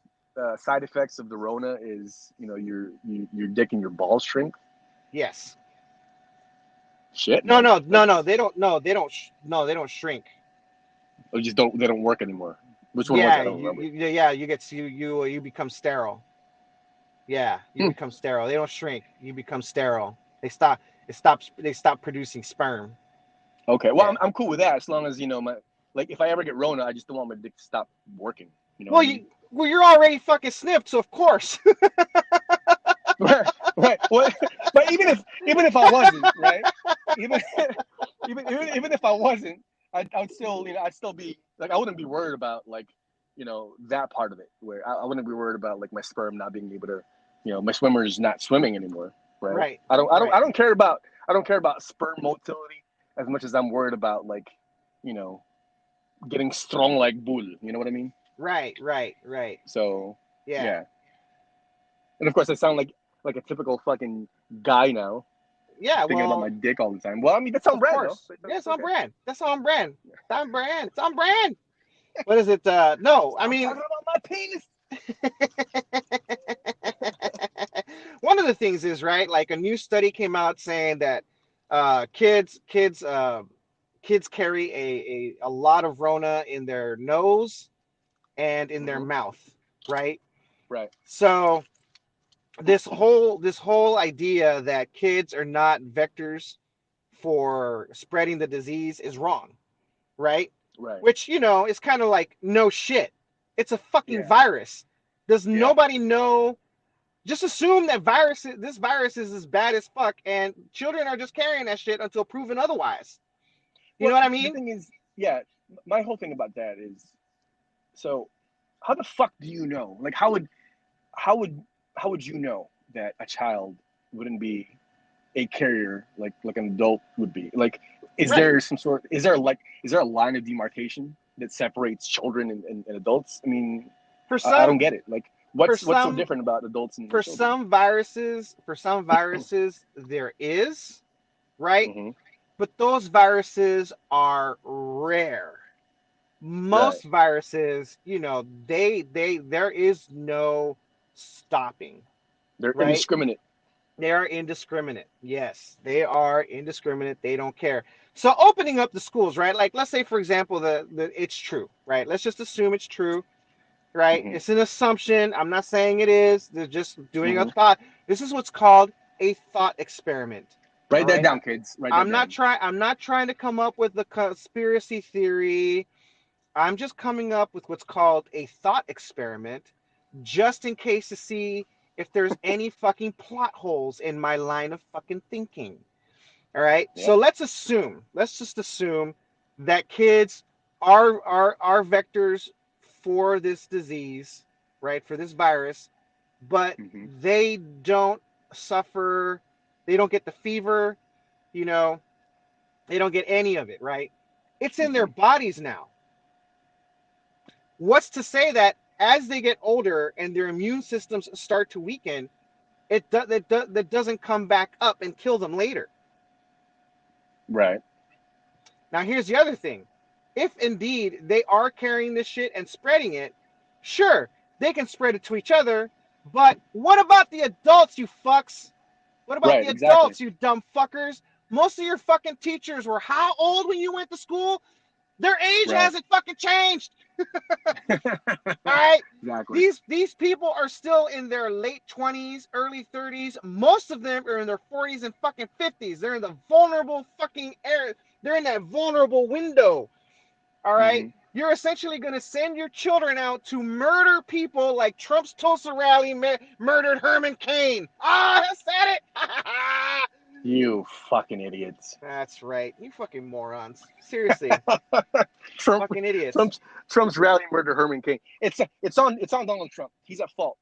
B: side effects of the Rona is your dick and your balls shrink?
A: Yes.
B: Shit,
A: No,
B: man.
A: no, no, no. They don't. No, they don't. No, they don't shrink.
B: Or just they don't work anymore. Which one was it?
A: Yeah,
B: I don't remember.
A: you become sterile. Yeah, you become sterile. They don't shrink. You become sterile. They stop producing sperm.
B: Okay, well,
A: Yeah.
B: I'm cool with that as long as my like if I ever get Rona, I just don't want my dick to stop working. You know what
A: Well,
B: I mean?
A: you're already fucking snipped, so of course.
B: Right. Well, but even if I wasn't, right? Even even if I wasn't, I'd still I'd still be like I wouldn't be worried about like that part of it where I wouldn't be worried about like my sperm not being able to my swimmer's not swimming anymore, right?
A: Right.
B: I don't care about sperm motility as much as I'm worried about like getting strong like bull. You know what I mean?
A: Right.
B: So
A: Yeah.
B: yeah. And of course, I sound like a typical fucking guy now,
A: Yeah.
B: thinking about
A: Well,
B: my dick all the time. Well, I mean, that's on
A: of
B: brand, though.
A: course.
B: But
A: Yeah,
B: that's
A: it's on
B: okay.
A: brand. That's on brand. It's on brand. It's on brand. What is it? No, I
B: I'm
A: mean,
B: talking about my penis.
A: one of the things is right. Like a new study came out saying that kids carry a lot of Rona in their nose and in their mouth, right?
B: Right.
A: So this whole idea that kids are not vectors for spreading the disease is wrong, right?
B: Right.
A: Which is kind of like no shit. It's a fucking
B: Yeah.
A: virus. Does
B: Yeah.
A: nobody know? Just assume that this virus is as bad as fuck, and children are just carrying that shit until proven otherwise. You know what I
B: The
A: mean?
B: thing is, yeah, my whole thing about that is, so how the fuck do you know? Like, how would you know that a child wouldn't be a carrier like an adult would be? Like, is
A: Right.
B: there is there a line of demarcation that separates children and adults? I mean,
A: For
B: I don't
A: some,
B: get it. Like, what's so
A: some
B: different about adults and
A: for
B: children?
A: some viruses there is, right?
B: Mm-hmm.
A: But those viruses are rare. Most viruses, there is no stopping.
B: They're
A: Right?
B: indiscriminate.
A: They are indiscriminate. Yes, they are indiscriminate. They don't care. So opening up the schools, right? Like, let's say, for example, the it's true, right? Let's just assume it's true, right?
B: Hmm.
A: It's an assumption. I'm not saying it is. They're just doing a
B: Hmm.
A: thought. This is what's called a thought experiment. All
B: Write that
A: right.
B: down, kids. Write that down.
A: I'm not trying to come up with the conspiracy theory. I'm just coming up with what's called a thought experiment, just in case to see if there's any fucking plot holes in my line of fucking thinking. All right. So
B: Yep.
A: let's just assume that kids are vectors for this disease, right? For this virus, but
B: Hmm.
A: they don't suffer, they don't get the fever, you know, they don't get any of it, right? It's in their
B: Hmm.
A: bodies now. What's to say that as they get older and their immune systems start to weaken, that doesn't come back up and kill them later?
B: Right.
A: Now, here's the other thing. If indeed they are carrying this shit and spreading it, sure, they can spread it to each other, but what about the adults, you fucks? What about
B: Right.
A: the
B: Exactly.
A: adults, you dumb fuckers? Most of your fucking teachers were how old when you went to school? Their age
B: Right.
A: hasn't fucking changed. All right.
B: Exactly.
A: These people are still in their late 20s, early 30s. Most of them are in their 40s and fucking 50s. They're in the vulnerable fucking area. They're in that vulnerable window. All right.
B: Hmm.
A: You're essentially going to send your children out to murder people like Trump's Tulsa rally murdered Herman Cain. Ah, I said it.
B: You fucking idiots.
A: That's right. You fucking morons. Seriously.
B: Trump,
A: Fucking idiots.
B: Trump's rally murder Herman Cain. It's on Donald Trump. He's at fault.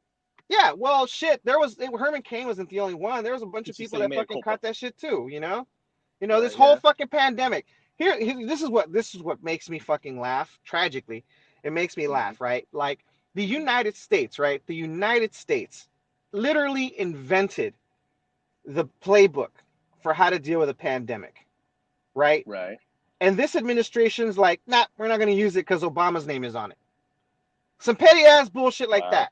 A: Yeah, well, shit. Herman Cain wasn't the only one. There was a bunch of
B: He's just
A: people
B: saying
A: that
B: mea
A: fucking
B: culpa.
A: caught that shit too. This
B: Right.
A: whole
B: Yeah.
A: fucking pandemic. This is what makes me fucking laugh. Tragically, it makes me
B: Hmm.
A: laugh. Right? Like the United States. Right? The United States literally invented the playbook for how to deal with a pandemic. Right?
B: Right.
A: And this administration's like, nah, we're not going to use it because Obama's name is on it. Some petty ass bullshit like
B: Wow.
A: that.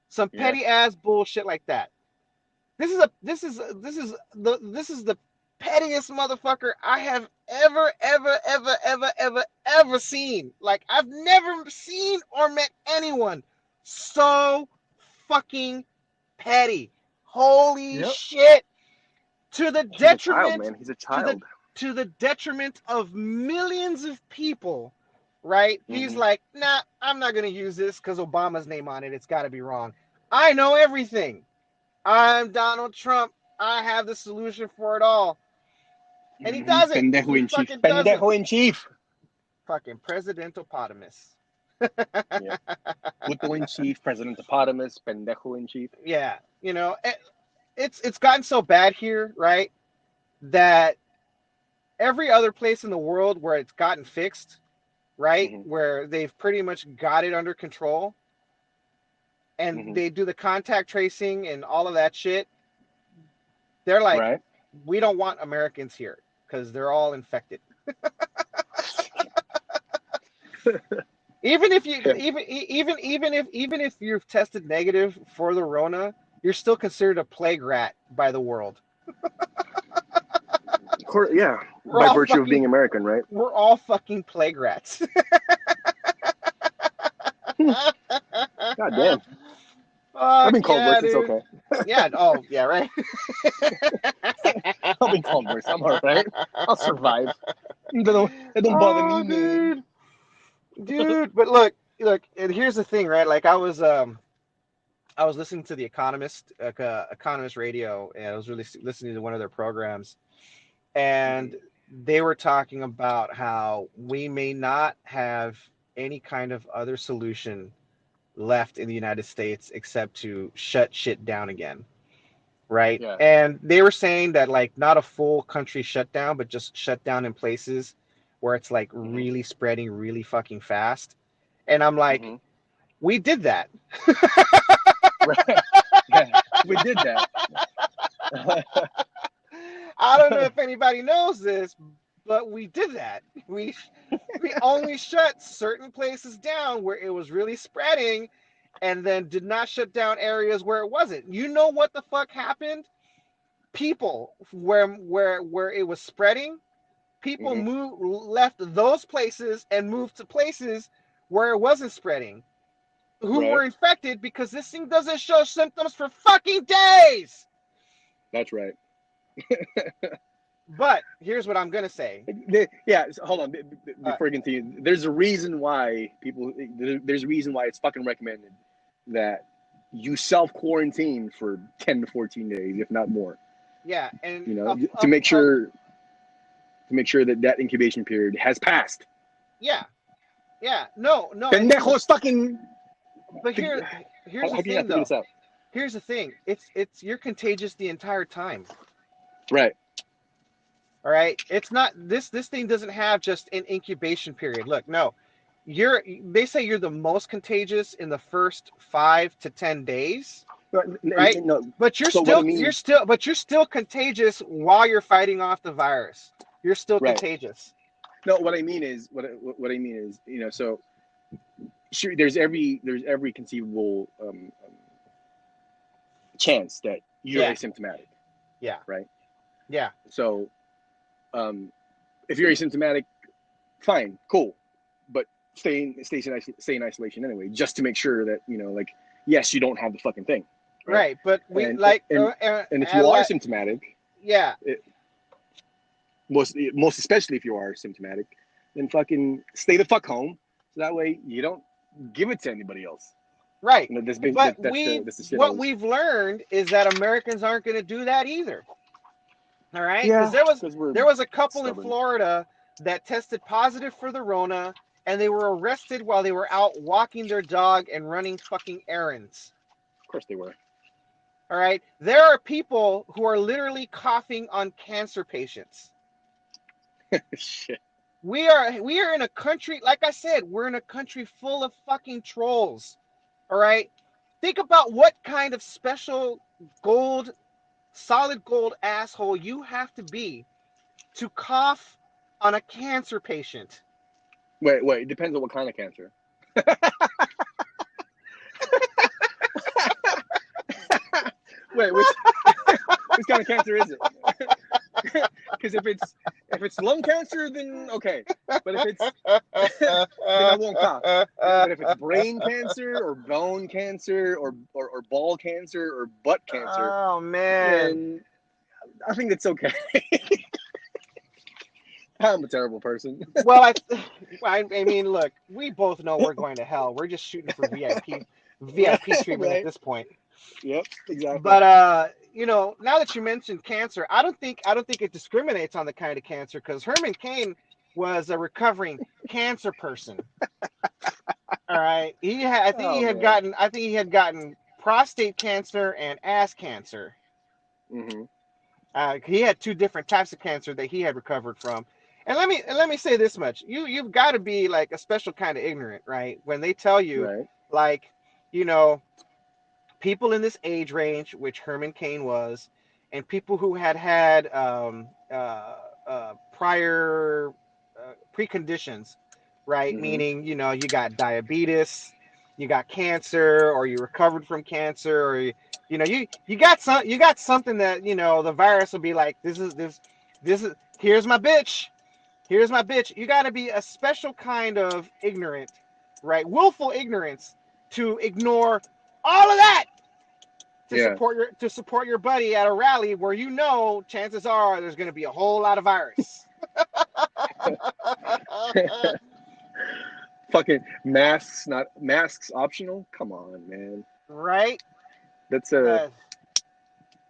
A: Some
B: Yeah.
A: petty ass bullshit like that. This is the pettiest motherfucker I have ever seen. Like I've never seen or met anyone so fucking petty. Holy
B: Yep.
A: shit. To the
B: He's a child,
A: detriment
B: man. He's a
A: to the
B: child.
A: to the detriment of millions of people, right? He's
B: Hmm.
A: like, nah, I'm not gonna use this because Obama's name on it. It's gotta be wrong. I know everything. I'm Donald Trump. I have the solution for it all. And he
B: Hmm.
A: doesn't.
B: Pendejo
A: He
B: in chief.
A: fucking doesn't.
B: Pendejo in chief.
A: Fucking Presidentopotamus.
B: Yeah. Puto in chief. President Hippopotamus. Pendejo in chief.
A: Yeah, it's gotten so bad here, right? That every other place in the world where it's gotten fixed, right?
B: Hmm.
A: Where they've pretty much got it under control and
B: Hmm.
A: they do the contact tracing and all of that shit, they're like,
B: Right.
A: we don't want Americans here because they're all infected. Even if you
B: Yeah.
A: even if you've tested negative for the Rona, you're still considered a plague rat by the world.
B: Yeah.
A: We're
B: By
A: all
B: virtue of
A: fucking
B: being American, right?
A: we're all fucking plague rats.
B: God damn. I've
A: Fuck
B: been called
A: yeah,
B: worse. It's
A: dude.
B: okay.
A: Yeah. Oh, yeah. Right.
B: I've been called worse. I'm all right. I'll survive. It don't bother
A: Oh,
B: me, man.
A: dude. But look. And here's the thing, right? Like I was listening to the Economist, Economist Radio, and I was really listening to one of their programs, and
B: Hmm.
A: they were talking about how we may not have any kind of other solution left in the United States except to shut shit down again, right?
B: Yeah.
A: And they were saying that like not a full country shutdown, but just shut down in places where it's like
B: Hmm.
A: really spreading really fucking fast. And I'm like,
B: Hmm.
A: we did that.
B: Right. Yeah. We did that.
A: I don't know if anybody knows this, but we did that. We only shut certain places down where it was really spreading and then did not shut down areas where it wasn't. You know what the fuck happened? people where it was spreading, people left those places and moved to places where it wasn't spreading, who were infected because this thing doesn't show symptoms for fucking days.
B: That's right.
A: But here's what I'm gonna say.
B: Yeah, hold on. Before you continue, there's a reason why there's a reason why it's fucking recommended that you self-quarantine for 10 to 14 days, if not more.
A: Yeah, and
B: to make sure that incubation period has passed.
A: Yeah. No.
B: Pendejos fucking.
A: But here's the thing, though. Here's the thing. It's you're contagious the entire time.
B: Right.
A: All right. It's not this thing doesn't have just an incubation period. Look, no. They say you're the most contagious in the first 5 to 10 days. Right?
B: No.
A: But you're still contagious while you're fighting off the virus. You're still contagious.
B: No, what I mean is, so sure, there's every conceivable chance that you're asymptomatic.
A: Yeah.
B: Right.
A: Yeah.
B: So, if you're asymptomatic, fine, cool, but stay in isolation anyway, just to make sure that yes, you don't have the fucking thing.
A: Right. But
B: and if you are symptomatic, most especially if you are symptomatic, then fucking stay the fuck home, so that way you don't give it to anybody else.
A: Right. What we've learned is that Americans aren't going to do that either. All right.
B: Yeah.
A: There was a couple in Florida that tested positive for the Rona, and they were arrested while they were out walking their dog and running fucking errands.
B: Of course they were.
A: All right. There are people who are literally coughing on cancer patients.
B: Shit.
A: We are in a country, like I said, we're in a country full of fucking trolls. All right. Think about what kind of special solid gold asshole you have to be to cough on a cancer patient.
B: Wait, it depends on what kind of cancer. Wait, which kind of cancer is it? Because if it's lung cancer, then okay. But if it's then I won't cough. But if it's brain cancer or bone cancer or ball cancer or butt cancer,
A: oh man,
B: then I think it's okay. I'm a terrible person.
A: Well, I mean, look, we both know we're going to hell. We're just shooting for VIP treatment at this point.
B: Yep, exactly.
A: But now that you mentioned cancer, I don't think it discriminates on the kind of cancer, because Herman Cain was a recovering cancer person. All right, I think he had gotten prostate cancer and ass cancer.
B: Mm-hmm.
A: He had 2 different types of cancer that he had recovered from. And let me say this much: you've got to be like a special kind of ignorant, right? When they tell you, people in this age range, which Herman Cain was, and people who had prior preconditions, right?
B: Mm-hmm.
A: Meaning, you got diabetes, you got cancer, or you recovered from cancer, or you got something that the virus will be like, this is here's my bitch. You got to be a special kind of ignorant, right? Willful ignorance to ignore all of that to support your buddy at a rally where chances are there's going to be a whole lot of virus.
B: Fucking masks optional? Come on, man.
A: Right?
B: That's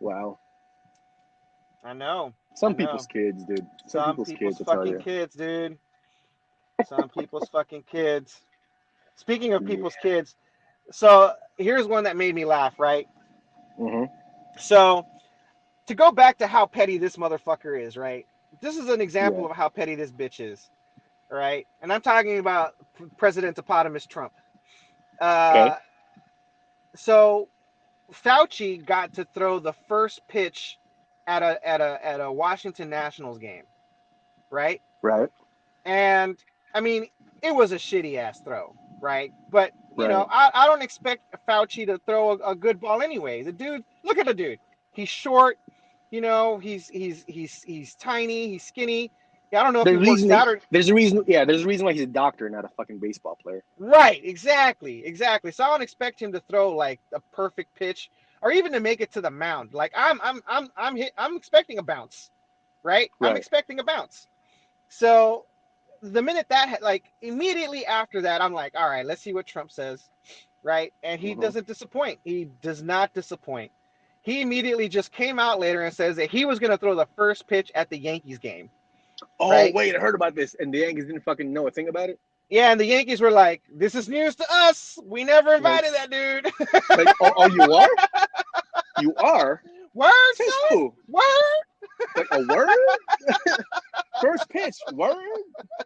B: wow.
A: I know.
B: Some people's kids, dude.
A: Some people's fucking kids, dude. Some people's fucking kids. Speaking of people's kids, so here's one that made me laugh, right?
B: Mm-hmm.
A: So, to go back to how petty this motherfucker is, right? This is an example of how petty this bitch is, right? And I'm talking about President Epotamus Trump.
B: Okay.
A: So, Fauci got to throw the first pitch at a Washington Nationals game, right?
B: Right.
A: And I mean, it was a shitty ass throw, right? But I don't expect Fauci to throw a good ball anyway. The dude, look at the dude. He's short. You know, he's tiny, he's skinny. Yeah, I don't know if he works out or
B: There's a reason. Yeah, there's a reason why he's a doctor, not a fucking baseball player.
A: right, exactly. So I don't expect him to throw like a perfect pitch or even to make it to the mound. Like I'm expecting a bounce, right? I'm
B: Right.
A: expecting a bounce. So the minute that like immediately after that, I'm like, all right, let's see what Trump says, right? And he
B: Hmm.
A: doesn't disappoint. He does not disappoint. He immediately just came out later and says that he was going to throw the first pitch at the Yankees game,
B: Oh
A: right?
B: wait, I heard about this, and the Yankees didn't fucking know a thing about it.
A: Yeah, and the Yankees were like, "This is news to us. We never
B: Like,
A: invited that dude."
B: oh, you are? You are?
A: Word,
B: Says
A: son.
B: who?
A: Word.
B: Like a word? First pitch, word?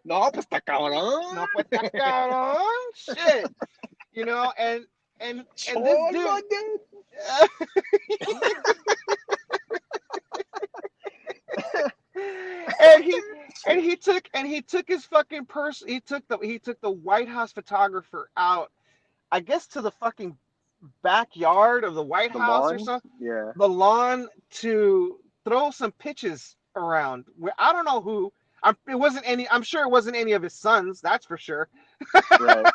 B: No, pues está
A: No,
B: cabrón.
A: pues está cabrón. Shit. You know, and this
B: Cholo,
A: dude.
B: dude.
A: and he took his fucking purse. He took the White House photographer out. I guess to the fucking backyard of the White
B: The
A: House or
B: lawn?
A: something.
B: Yeah.
A: The lawn to throw some pitches around. Where I don't know who. It wasn't any. I'm sure it wasn't any of his sons. That's for sure.
B: Right.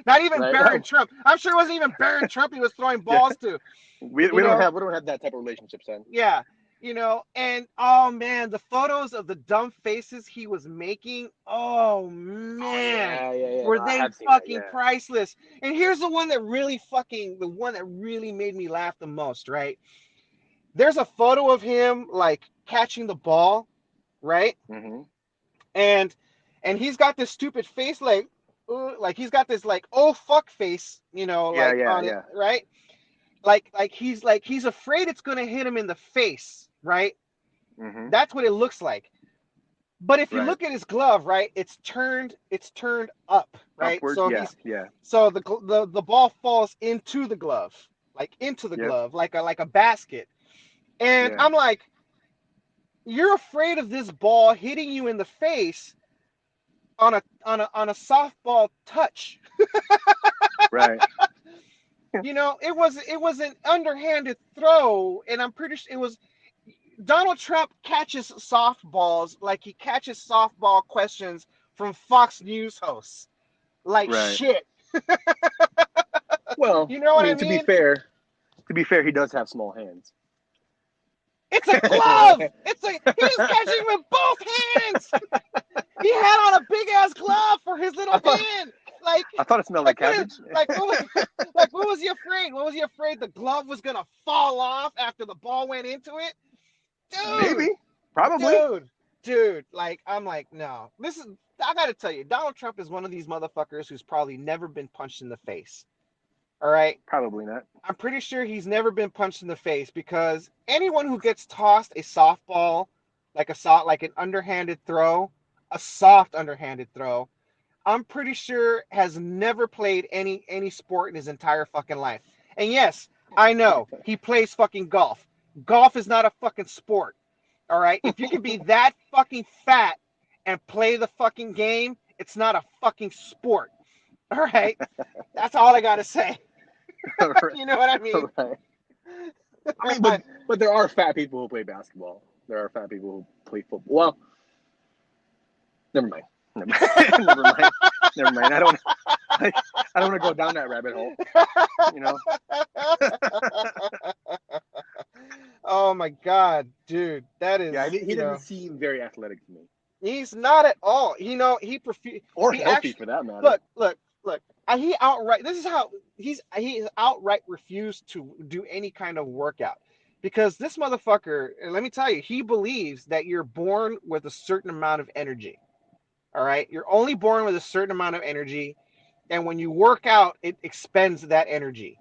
A: Not even
B: Right.
A: Barron Trump. I'm sure it wasn't even Barron Trump he was throwing
B: Yeah.
A: balls to.
B: We
A: You
B: don't
A: know.
B: have that type of relationship, son.
A: Yeah. And oh man, the photos of the dumb faces he was making, oh
B: Oh
A: man,
B: yeah.
A: were
B: No, I
A: they
B: have seen that.
A: fucking
B: Yeah.
A: priceless. And here's the one that really made me laugh the most, right? There's a photo of him like catching the ball, right?
B: Hmm.
A: And he's got this stupid face like he's got this like oh fuck face, like on it,
B: Yeah.
A: right? Like he's afraid it's gonna hit him in the face, right?
B: Hmm.
A: That's what it looks like. But if you
B: Right.
A: look at his glove, right, it's turned up, right?
B: Upward.
A: So
B: Yeah.
A: he's
B: Yeah.
A: so the ball falls into the glove, like into the
B: Yep.
A: glove, like a basket. And
B: Yeah.
A: I'm like, you're afraid of this ball hitting you in the face on a softball touch.
B: Right.
A: It was an underhanded throw, and I'm pretty sure it was. Donald Trump catches softballs like he catches softball questions from Fox News hosts. Like
B: Right.
A: shit.
B: Well,
A: You know
B: I
A: what I
B: mean,
A: mean?
B: to be fair, he does have small hands.
A: It's a glove. He was catching with both hands. He had on a big ass glove for his little hand. Like,
B: I thought it smelled like
A: like
B: cabbage.
A: what was he afraid? What was he afraid the glove was gonna fall off after the ball went into it?
B: Maybe.
A: Dude,
B: Probably.
A: dude. Like, I'm like, no. I gotta tell you, Donald Trump is one of these motherfuckers who's probably never been punched in the face. All right.
B: Probably not.
A: I'm pretty sure he's never been punched in the face because anyone who gets tossed a softball, like an underhanded throw, a soft underhanded throw, I'm pretty sure has never played any sport in his entire fucking life. And yes, I know he plays fucking golf. Golf is not a fucking sport. All right? If you can be that fucking fat and play the fucking game, it's not a fucking sport. All right? That's all I got to say. You know what I mean?
B: Right. I mean, but there are fat people who play basketball. There are fat people who play football. Well, never mind. Never mind. Never mind. I don't want to go down that rabbit hole. You know.
A: Oh my god, dude, that is,
B: Yeah, he doesn't seem very athletic to me,
A: he's not at all.
B: or
A: he
B: healthy
A: actually
B: for that matter.
A: look. He outright. This is how he outright refused to do any kind of workout because this motherfucker. Let me tell you, he believes that you're born with a certain amount of energy. All right, you're only born with a certain amount of energy, and when you work out, it expends that energy,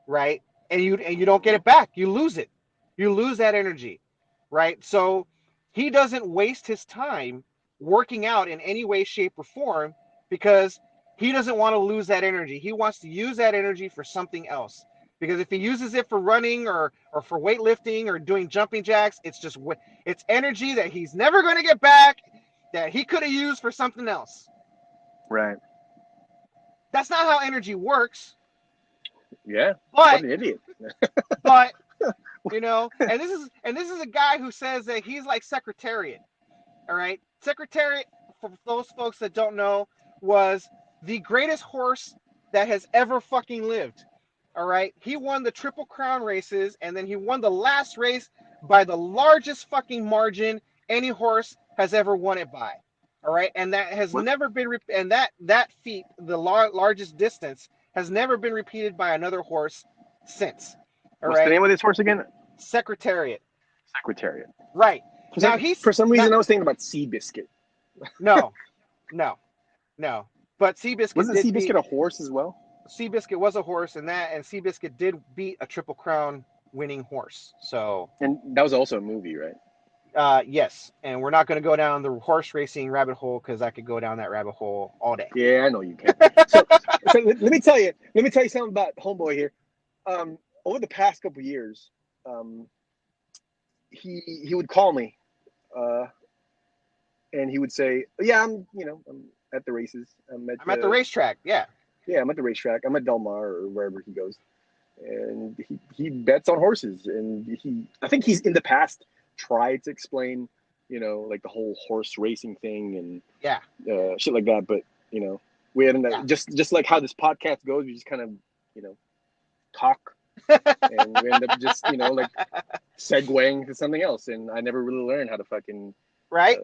A: right? And you don't get it back. You lose it. You lose that energy, right? So he doesn't waste his time working out in any way, shape, or form because he doesn't want to lose that energy. He wants to use that energy for something else. Because if he uses it for running or for weightlifting or doing jumping jacks, it's energy that he's never going to get back that he could have used for something else.
B: Right.
A: That's not how energy works.
B: Yeah.
A: But
B: What an idiot.
A: but You know, and this is a guy who says that he's like Secretariat. All right, Secretariat, for those folks that don't know, was the greatest horse that has ever fucking lived. All right, he won the Triple Crown races, and then he won the last race by the largest fucking margin any horse has ever won it by. All right, and that has
B: What?
A: never been and that feat, the largest distance, has never been repeated by another horse since. All
B: What's the
A: right,
B: name of this horse again?
A: Secretariat.
B: Secretariat.
A: Right now, he's
B: For some
A: not.
B: reason, I was thinking about Seabiscuit.
A: No, no, no. But Seabiscuit
B: Wasn't
A: did beat
B: Seabiscuit a horse as well?
A: Seabiscuit was a horse, and Seabiscuit did beat a Triple Crown winning horse. So,
B: And that was also a movie, right?
A: yes, and we're not going to go down the horse racing rabbit hole because I could go down that rabbit hole all day.
B: Yeah, I know you can. So let me tell you something about Homeboy here. Over the past couple of years, he would call me, and he would say, "Yeah, I'm at the races. I'm at
A: the racetrack." Yeah.
B: Yeah, I'm at the racetrack. I'm at Del Mar or wherever he goes, and he bets on horses. And I think he's in the past tried to explain, like the whole horse racing thing and
A: Yeah.
B: shit like that. But we hadn't just like how this podcast goes. We just kind of talk, and we end up just like segueing to something else. And I never really learned how to fucking
A: Right.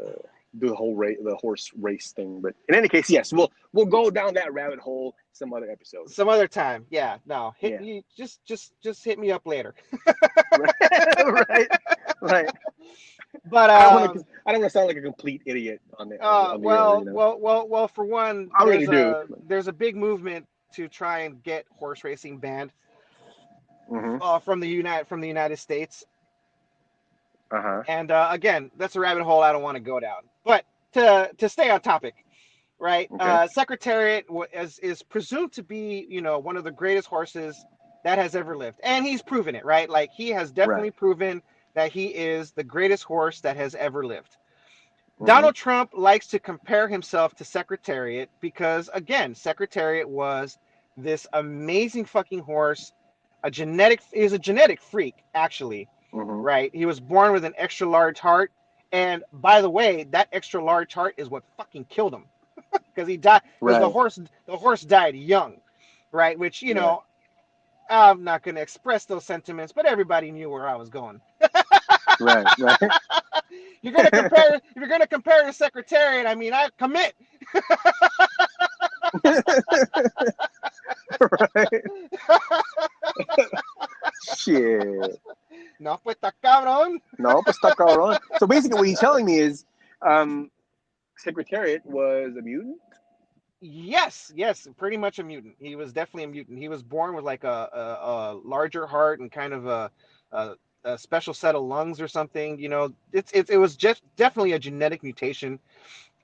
B: do the horse race thing. But in any case, yes, we'll go down that rabbit hole some other episode.
A: Some other time. Yeah. No. You just hit me up later.
B: right.
A: But
B: I don't want to sound like a complete idiot on the
A: well. For one,
B: I really do.
A: There's a big movement to try and get horse racing banned from the United States. And again, that's a rabbit hole I don't want to go down. But to stay on topic, right?
B: Okay.
A: Secretariat is presumed to be one of the greatest horses that has ever lived, and he's proven it, right? Like he has definitely proven that he is the greatest horse that has ever lived. Donald Trump likes to compare himself to Secretariat because, again, Secretariat was this amazing fucking horse. He is a genetic freak, actually, right? He was born with an extra large heart. And by the way, that extra large heart is what fucking killed him because he died. Because the horse died young, right? Which, I'm not going to express those sentiments, but everybody knew where I was going.
B: right.
A: You're gonna compare. If you're gonna compare to Secretariat, I mean, I commit.
B: Right. Shit.
A: No, pues está cabrón.
B: No, pues está cabrón. So basically, what he's telling me is, Secretariat was a mutant.
A: Yes, pretty much a mutant. He was definitely a mutant. He was born with like a larger heart and kind of a special set of lungs or something. It was just definitely a genetic mutation.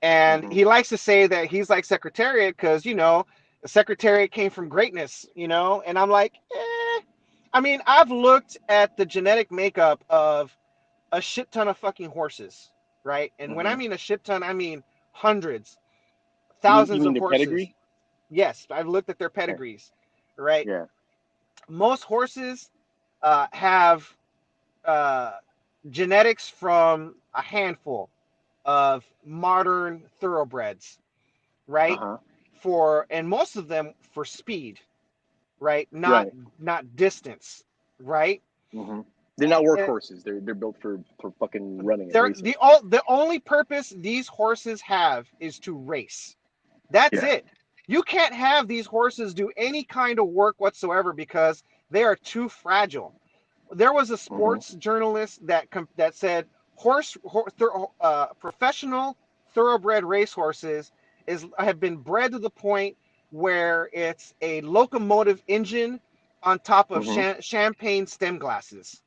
A: And he likes to say that he's like Secretariat because the Secretariat came from greatness. And I'm like, I mean, I've looked at the genetic makeup of a shit ton of fucking horses, right? And when I mean a shit ton, I mean hundreds, thousands of horses. Pedigree? Yes, I've looked at their pedigrees, right?
B: Yeah.
A: Most horses have genetics from a handful of modern thoroughbreds, right? And most of them for speed, right? Not distance, right?
B: They're not workhorses. They're built for fucking running.
A: The only purpose these horses have is to race. That's it. You can't have these horses do any kind of work whatsoever because they are too fragile. There was a sports journalist that said professional thoroughbred racehorses have been bred to the point where it's a locomotive engine on top of champagne stem glasses.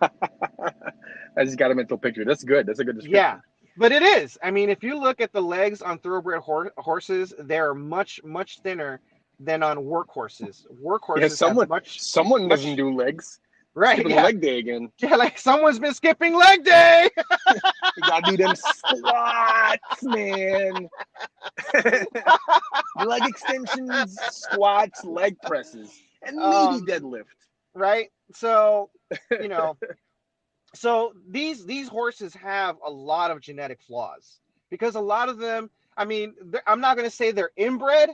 B: I just got a mental picture. That's good. That's a good description.
A: Yeah, but it is. I mean, if you look at the legs on thoroughbred horses, they're much, much thinner than on workhorses.
B: Someone doesn't do legs.
A: Right.
B: Skipping leg day again.
A: Yeah, like someone's been skipping leg day.
B: You gotta do them squats, man. Leg extensions, squats, leg presses, and maybe deadlift.
A: Right. So, you know, so these horses have a lot of genetic flaws because a lot of them, I mean, I'm not going to say they're inbred,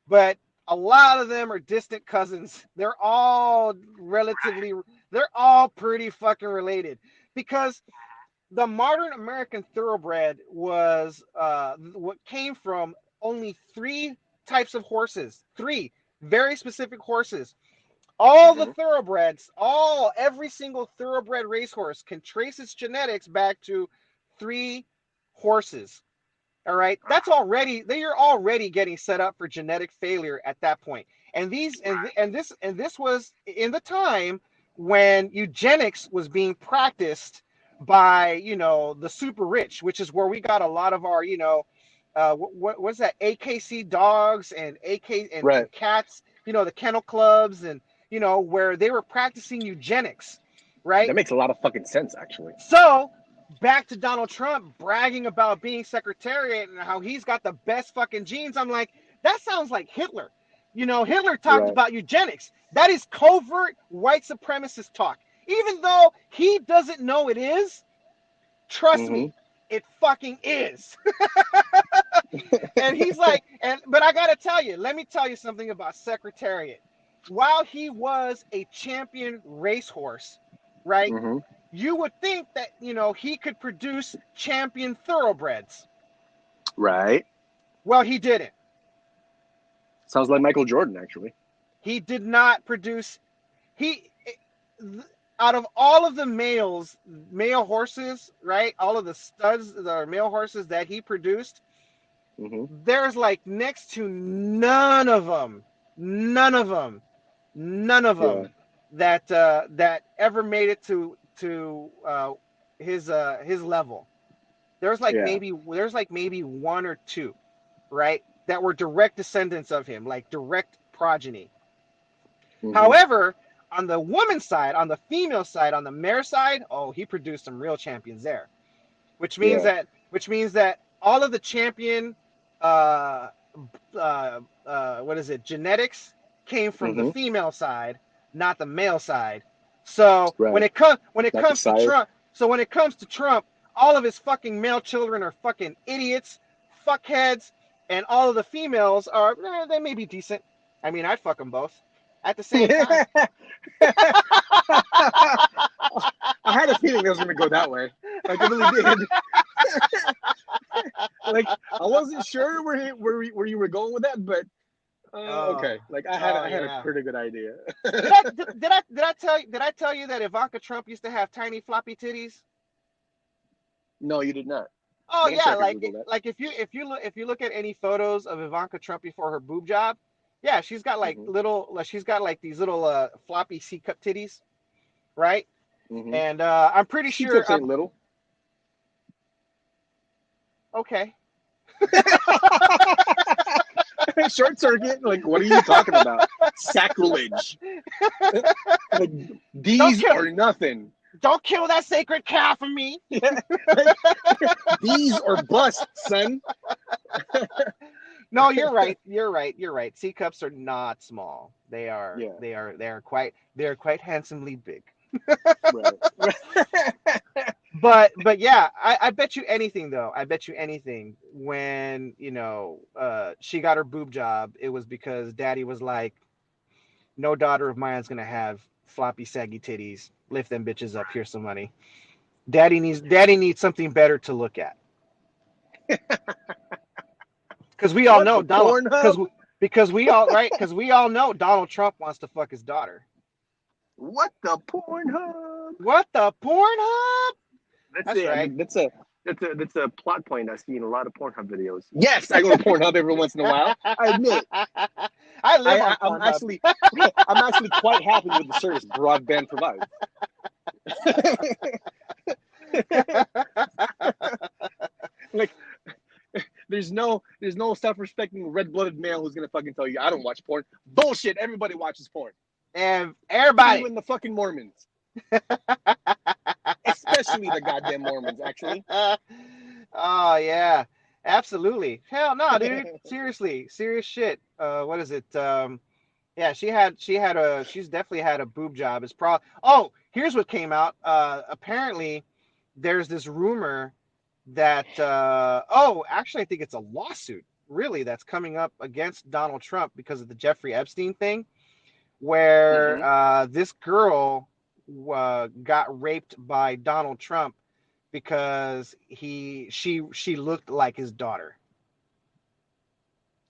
A: but a lot of them are distant cousins. They're all pretty fucking related because the modern American thoroughbred was what came from only three types of horses, three very specific horses. All the
B: Mm-hmm.
A: thoroughbreds, every single thoroughbred racehorse can trace its genetics back to three horses. All right, you're already getting set up for genetic failure at that point. And this was in the time when eugenics was being practiced by the super rich, which is where we got a lot of our what's that, AKC dogs and AK
B: Right.
A: and cats, the kennel clubs, and where they were practicing eugenics, right?
B: That makes a lot of fucking sense, actually.
A: So back to Donald Trump bragging about being secretariat and how he's got the best fucking genes. I'm like, that sounds like Hitler. Hitler talked
B: Right.
A: about eugenics. That is covert white supremacist talk. Even though he doesn't know it is, trust me, it fucking is. And he's like, but I gotta tell you, let me tell you something about Secretariat. While he was a champion racehorse, right?
B: Mm-hmm.
A: You would think that he could produce champion thoroughbreds.
B: Right.
A: Well, he didn't.
B: Sounds like Michael Jordan, actually.
A: He did not produce. He Out of all of the male horses, right? All of the studs, the male horses that he produced,
B: Mm-hmm.
A: there's like next to none of them
B: Yeah.
A: that ever made it to his level. There's like
B: Yeah.
A: maybe one or two, right? That were direct descendants of him, like direct progeny.
B: Mm-hmm.
A: However, on the woman's side, on the female side, on the mare side, oh, he produced some real champions there. Which means
B: Yeah.
A: that all of the champion what is it, genetics came from the
B: Mm-hmm.
A: female side, not the male side. So
B: Right.
A: when it
B: Not the
A: comes to
B: sire.
A: Trump, all of his fucking male children are fucking idiots, fuckheads, and all of the females are they may be decent. I mean, I'd fuck them both at the same time.
B: I had a feeling it was going to go that way. Like, it really did. Like, I wasn't sure where you were going with that, but okay. Like, I had
A: yeah.
B: a pretty good idea.
A: Did I tell you that Ivanka Trump used to have tiny floppy titties?
B: No, you did not.
A: Oh
B: But I'm
A: yeah,
B: sure I can Google that.
A: like if you look at any photos of Ivanka Trump before her boob job, yeah, she's got like these little floppy C cup titties, right?
B: Mm-hmm.
A: And I'm pretty sure
B: C-cups ain't little.
A: Okay.
B: Short circuit. Like, what are you talking about? Sacrilege. Like, these are nothing.
A: Don't kill that sacred cow for me.
B: Yeah. These are bust, son.
A: No, you're right. C cups are not small. They are.
B: Yeah.
A: They are quite handsomely big.
B: Right.
A: But yeah, I bet you anything though. I bet you anything when she got her boob job, it was because daddy was like, no daughter of mine is gonna have floppy saggy titties. Lift them bitches up. Here's some money. Daddy needs something better to look at. Because we all know Donald. Because we all know Donald Trump wants to fuck his daughter.
B: What the Pornhub?
A: What the Pornhub?
B: That's right. That's a plot point I see in a lot of Pornhub videos. Yes, I go to Pornhub every once in a while. I admit. I'm actually quite happy with the service broadband provides. Like, there's no self-respecting red-blooded male who's gonna fucking tell you I don't watch porn. Bullshit. Everybody watches porn.
A: And everybody,
B: even the fucking Mormons. Especially the goddamn Mormons, actually.
A: Oh yeah, absolutely. Hell no, dude. Seriously, serious shit. What is it? Yeah, she's definitely had a boob job. Here's what came out. Apparently there's this rumor that actually I think it's a lawsuit really that's coming up against Donald Trump because of the Jeffrey Epstein thing, where
B: Mm-hmm.
A: this girl got raped by Donald Trump because she looked like his daughter.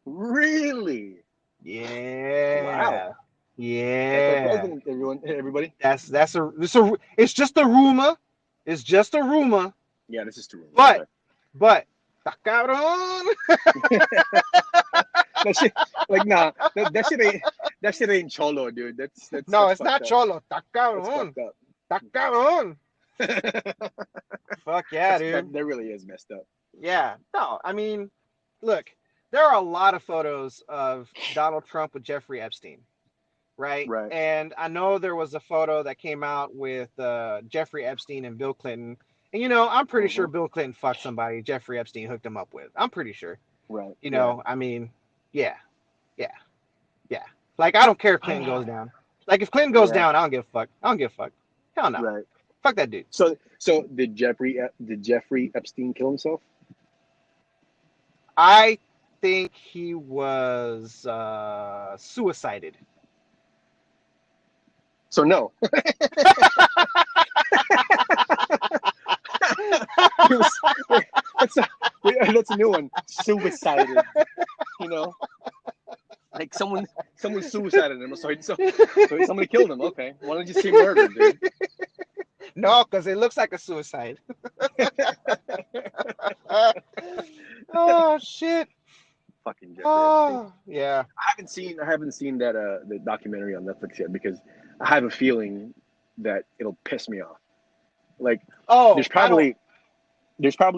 B: Really? Wow.
A: Yeah.
B: That's our
A: Yeah.
B: president, everybody.
A: It's just a rumor. It's just a rumor.
B: Yeah, this is true.
A: But
B: Okay.
A: but está cabrón.
B: That shit, like, nah, that shit ain't cholo, dude.
A: No,
B: That's
A: it's not
B: fucked up.
A: cholo. Está
B: That's
A: cabrón.
B: fucked up.
A: Está cabrón. Fuck yeah, dude.
B: That really is messed up.
A: Yeah. No, I mean, look, there are a lot of photos of Donald Trump with Jeffrey Epstein, right?
B: Right.
A: And I know there was a photo that came out with Jeffrey Epstein and Bill Clinton. And I'm pretty sure
B: Mm-hmm.
A: Bill Clinton fucked somebody Jeffrey Epstein hooked him up with. I'm pretty sure.
B: Right.
A: I mean, yeah, yeah, yeah. Like I don't care if Clinton goes down. Like if Clinton goes
B: Yeah.
A: down, I don't give a fuck. I don't give a fuck. Hell no.
B: Right.
A: Fuck that dude.
B: So did Jeffrey Epstein kill himself?
A: I think he was suicided.
B: So no. He was- that's a new one. Suicided. Like someone suicided him. So somebody killed him. Okay. Why don't you say murder, dude?
A: No, because it looks like a suicide. Oh shit.
B: Fucking Jeffrey Epstein.
A: Oh yeah.
B: I haven't seen that the documentary on Netflix yet because I have a feeling that it'll piss me off. Like there's probably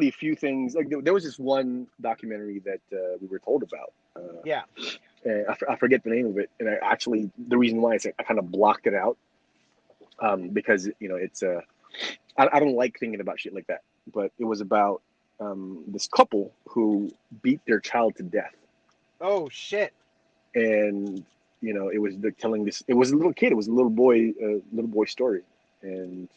B: a few things. Like there was this one documentary that we were told about.
A: Yeah.
B: And I forget the name of it, and the reason why is I kind of blocked it out because it's I don't like thinking about shit like that. But it was about this couple who beat their child to death.
A: Oh shit.
B: And it was telling this. It was a little kid. It was a little boy story, and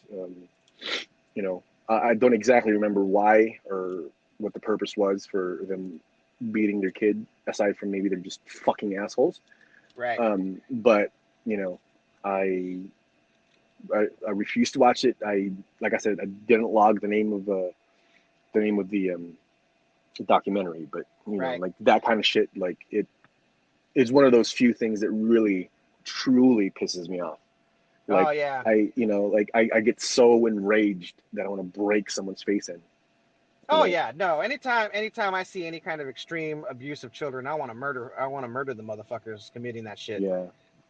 B: I don't exactly remember why or what the purpose was for them beating their kid, aside from maybe they're just fucking assholes.
A: Right.
B: But I refused to watch it. Like I said, I didn't log the name of the documentary, but
A: Right.
B: like that kind of shit, like it is one of those few things that really truly pisses me off. Like,
A: oh yeah.
B: I get so enraged that I want to break someone's face in.
A: Oh yeah. No. Anytime I see any kind of extreme abuse of children, I want to murder the motherfuckers committing that shit.
B: Yeah.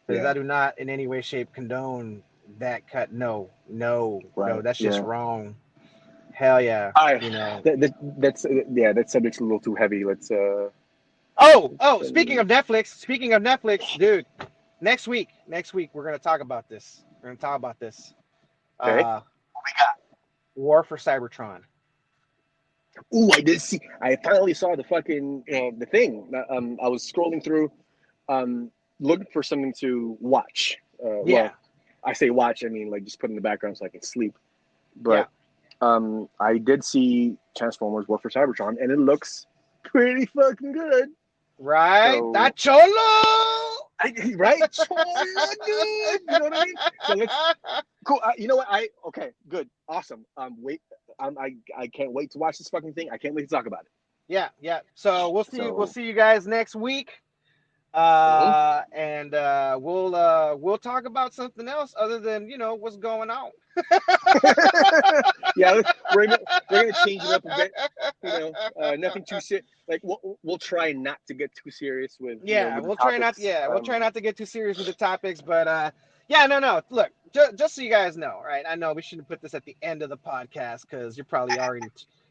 A: Because I do not in any way, shape condone that cut. No.
B: Right.
A: That's just wrong. Hell yeah.
B: That subject's a little too heavy. Let's
A: Speaking of Netflix, dude. Next week we're gonna talk about this.
B: Okay.
A: We got War for Cybertron.
B: Ooh, I did see. I finally saw the fucking the thing. I was scrolling through, looking for something to watch. Well, I say watch. I mean like just put in the background so I can sleep. But I did see Transformers: War for Cybertron, and it looks pretty fucking good.
A: Right? That cholo.
B: Right? Cholo, dude. You know what I mean? So let's. Cool. You know what? Okay. Good. Awesome. Wait. I can't wait to watch this fucking thing. I can't wait to talk about it.
A: Yeah. So we'll see you guys next week. And we'll talk about something else other than what's going on.
B: Yeah, we're gonna change it up a bit. Nothing too serious. Like we'll try not to get too serious with.
A: We'll try not to get too serious with the topics, but no. Look, just so you guys know, right? I know we shouldn't put this at the end of the podcast because you're probably already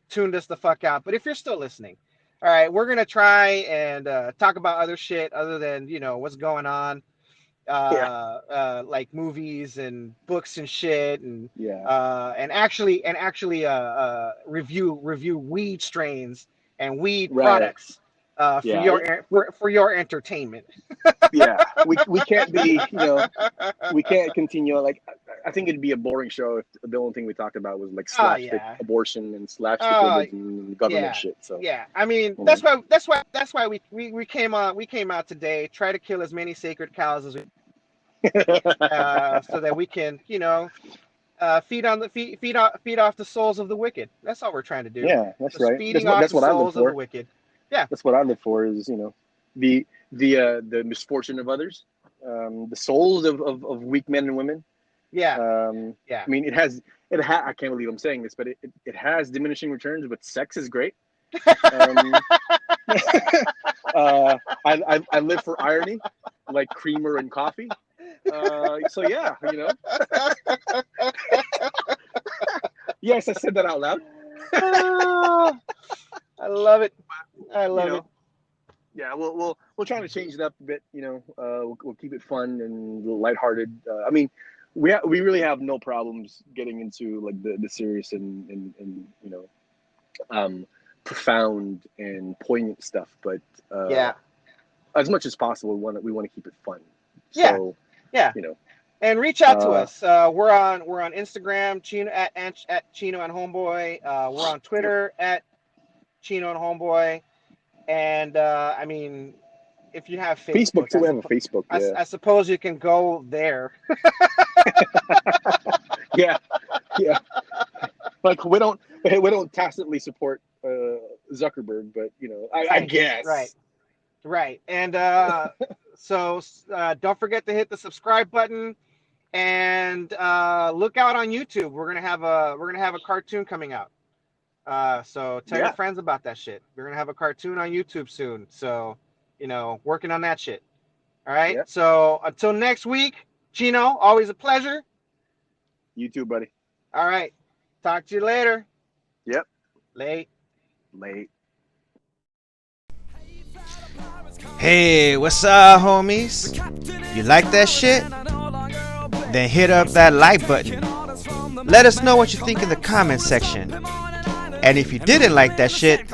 A: tuned us the fuck out. But if you're still listening, all right, we're gonna try and talk about other shit other than what's going on, like movies and books and shit, and actually review weed strains and weed products For
B: Yeah,
A: for your entertainment.
B: yeah. We can't be, we can't continue. Like, I think it'd be a boring show if the only thing we talked about was like
A: Oh
B: slapstick
A: yeah.
B: abortion and slapstick
A: Oh
B: religion and government
A: yeah.
B: shit. So,
A: Yeah. I mean,
B: you know.
A: that's why we came out today, try to kill as many sacred cows as we so that we can, feed off the souls of the wicked. That's all we're trying to do.
B: Yeah, that's
A: Just
B: right.
A: feeding off
B: That's
A: the
B: what I live
A: souls of the
B: for.
A: wicked. Yeah.
B: That's what I live for is, the misfortune of others, the souls of weak men and women.
A: Yeah.
B: I mean, I can't believe I'm saying this, but it has diminishing returns, but sex is great. Um, I live for irony, like creamer and coffee. So yeah, yes, I said that out loud.
A: I love it. I
B: You
A: love
B: know,
A: it.
B: yeah, we'll try to change it up a bit. We'll keep it fun and lighthearted. I mean, we really have no problems getting into like the serious and profound and poignant stuff, but
A: Yeah.
B: as much as possible, we want to keep it fun.
A: Yeah.
B: So,
A: Yeah.
B: you know,
A: And reach out to
B: uh,
A: us. We're on Instagram, Chino at Chino and Homeboy. We're on
B: yep.
A: Twitter at Chino and Homeboy. And I mean, if you have
B: Facebook
A: Facebook,
B: too. We have a Facebook. Yeah,
A: I suppose you can go there.
B: yeah, yeah. Like we don't tacitly support Zuckerberg, but I guess.
A: Right. And so don't forget to hit the subscribe button and look out on YouTube. We're gonna have a cartoon coming out. So tell your
B: Yeah.
A: friends about that shit. We're gonna have a cartoon on YouTube soon. So, working on that shit. All right.
B: Yeah.
A: So until next week, Chino, always a pleasure.
B: You too, buddy.
A: All right. Talk to you later.
B: Yep.
A: Late.
C: Hey, what's up, homies? You like that shit? Then hit up that like button. Let us know what you think in the comment section. And if you didn't like that shit,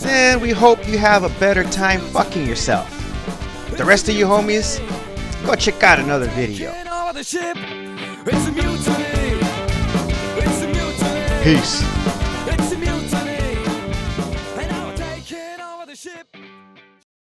C: then we hope you have a better time fucking yourself. The rest of you homies, go check out another video. Peace.
D: It's a mutiny, and now we're taking over the ship.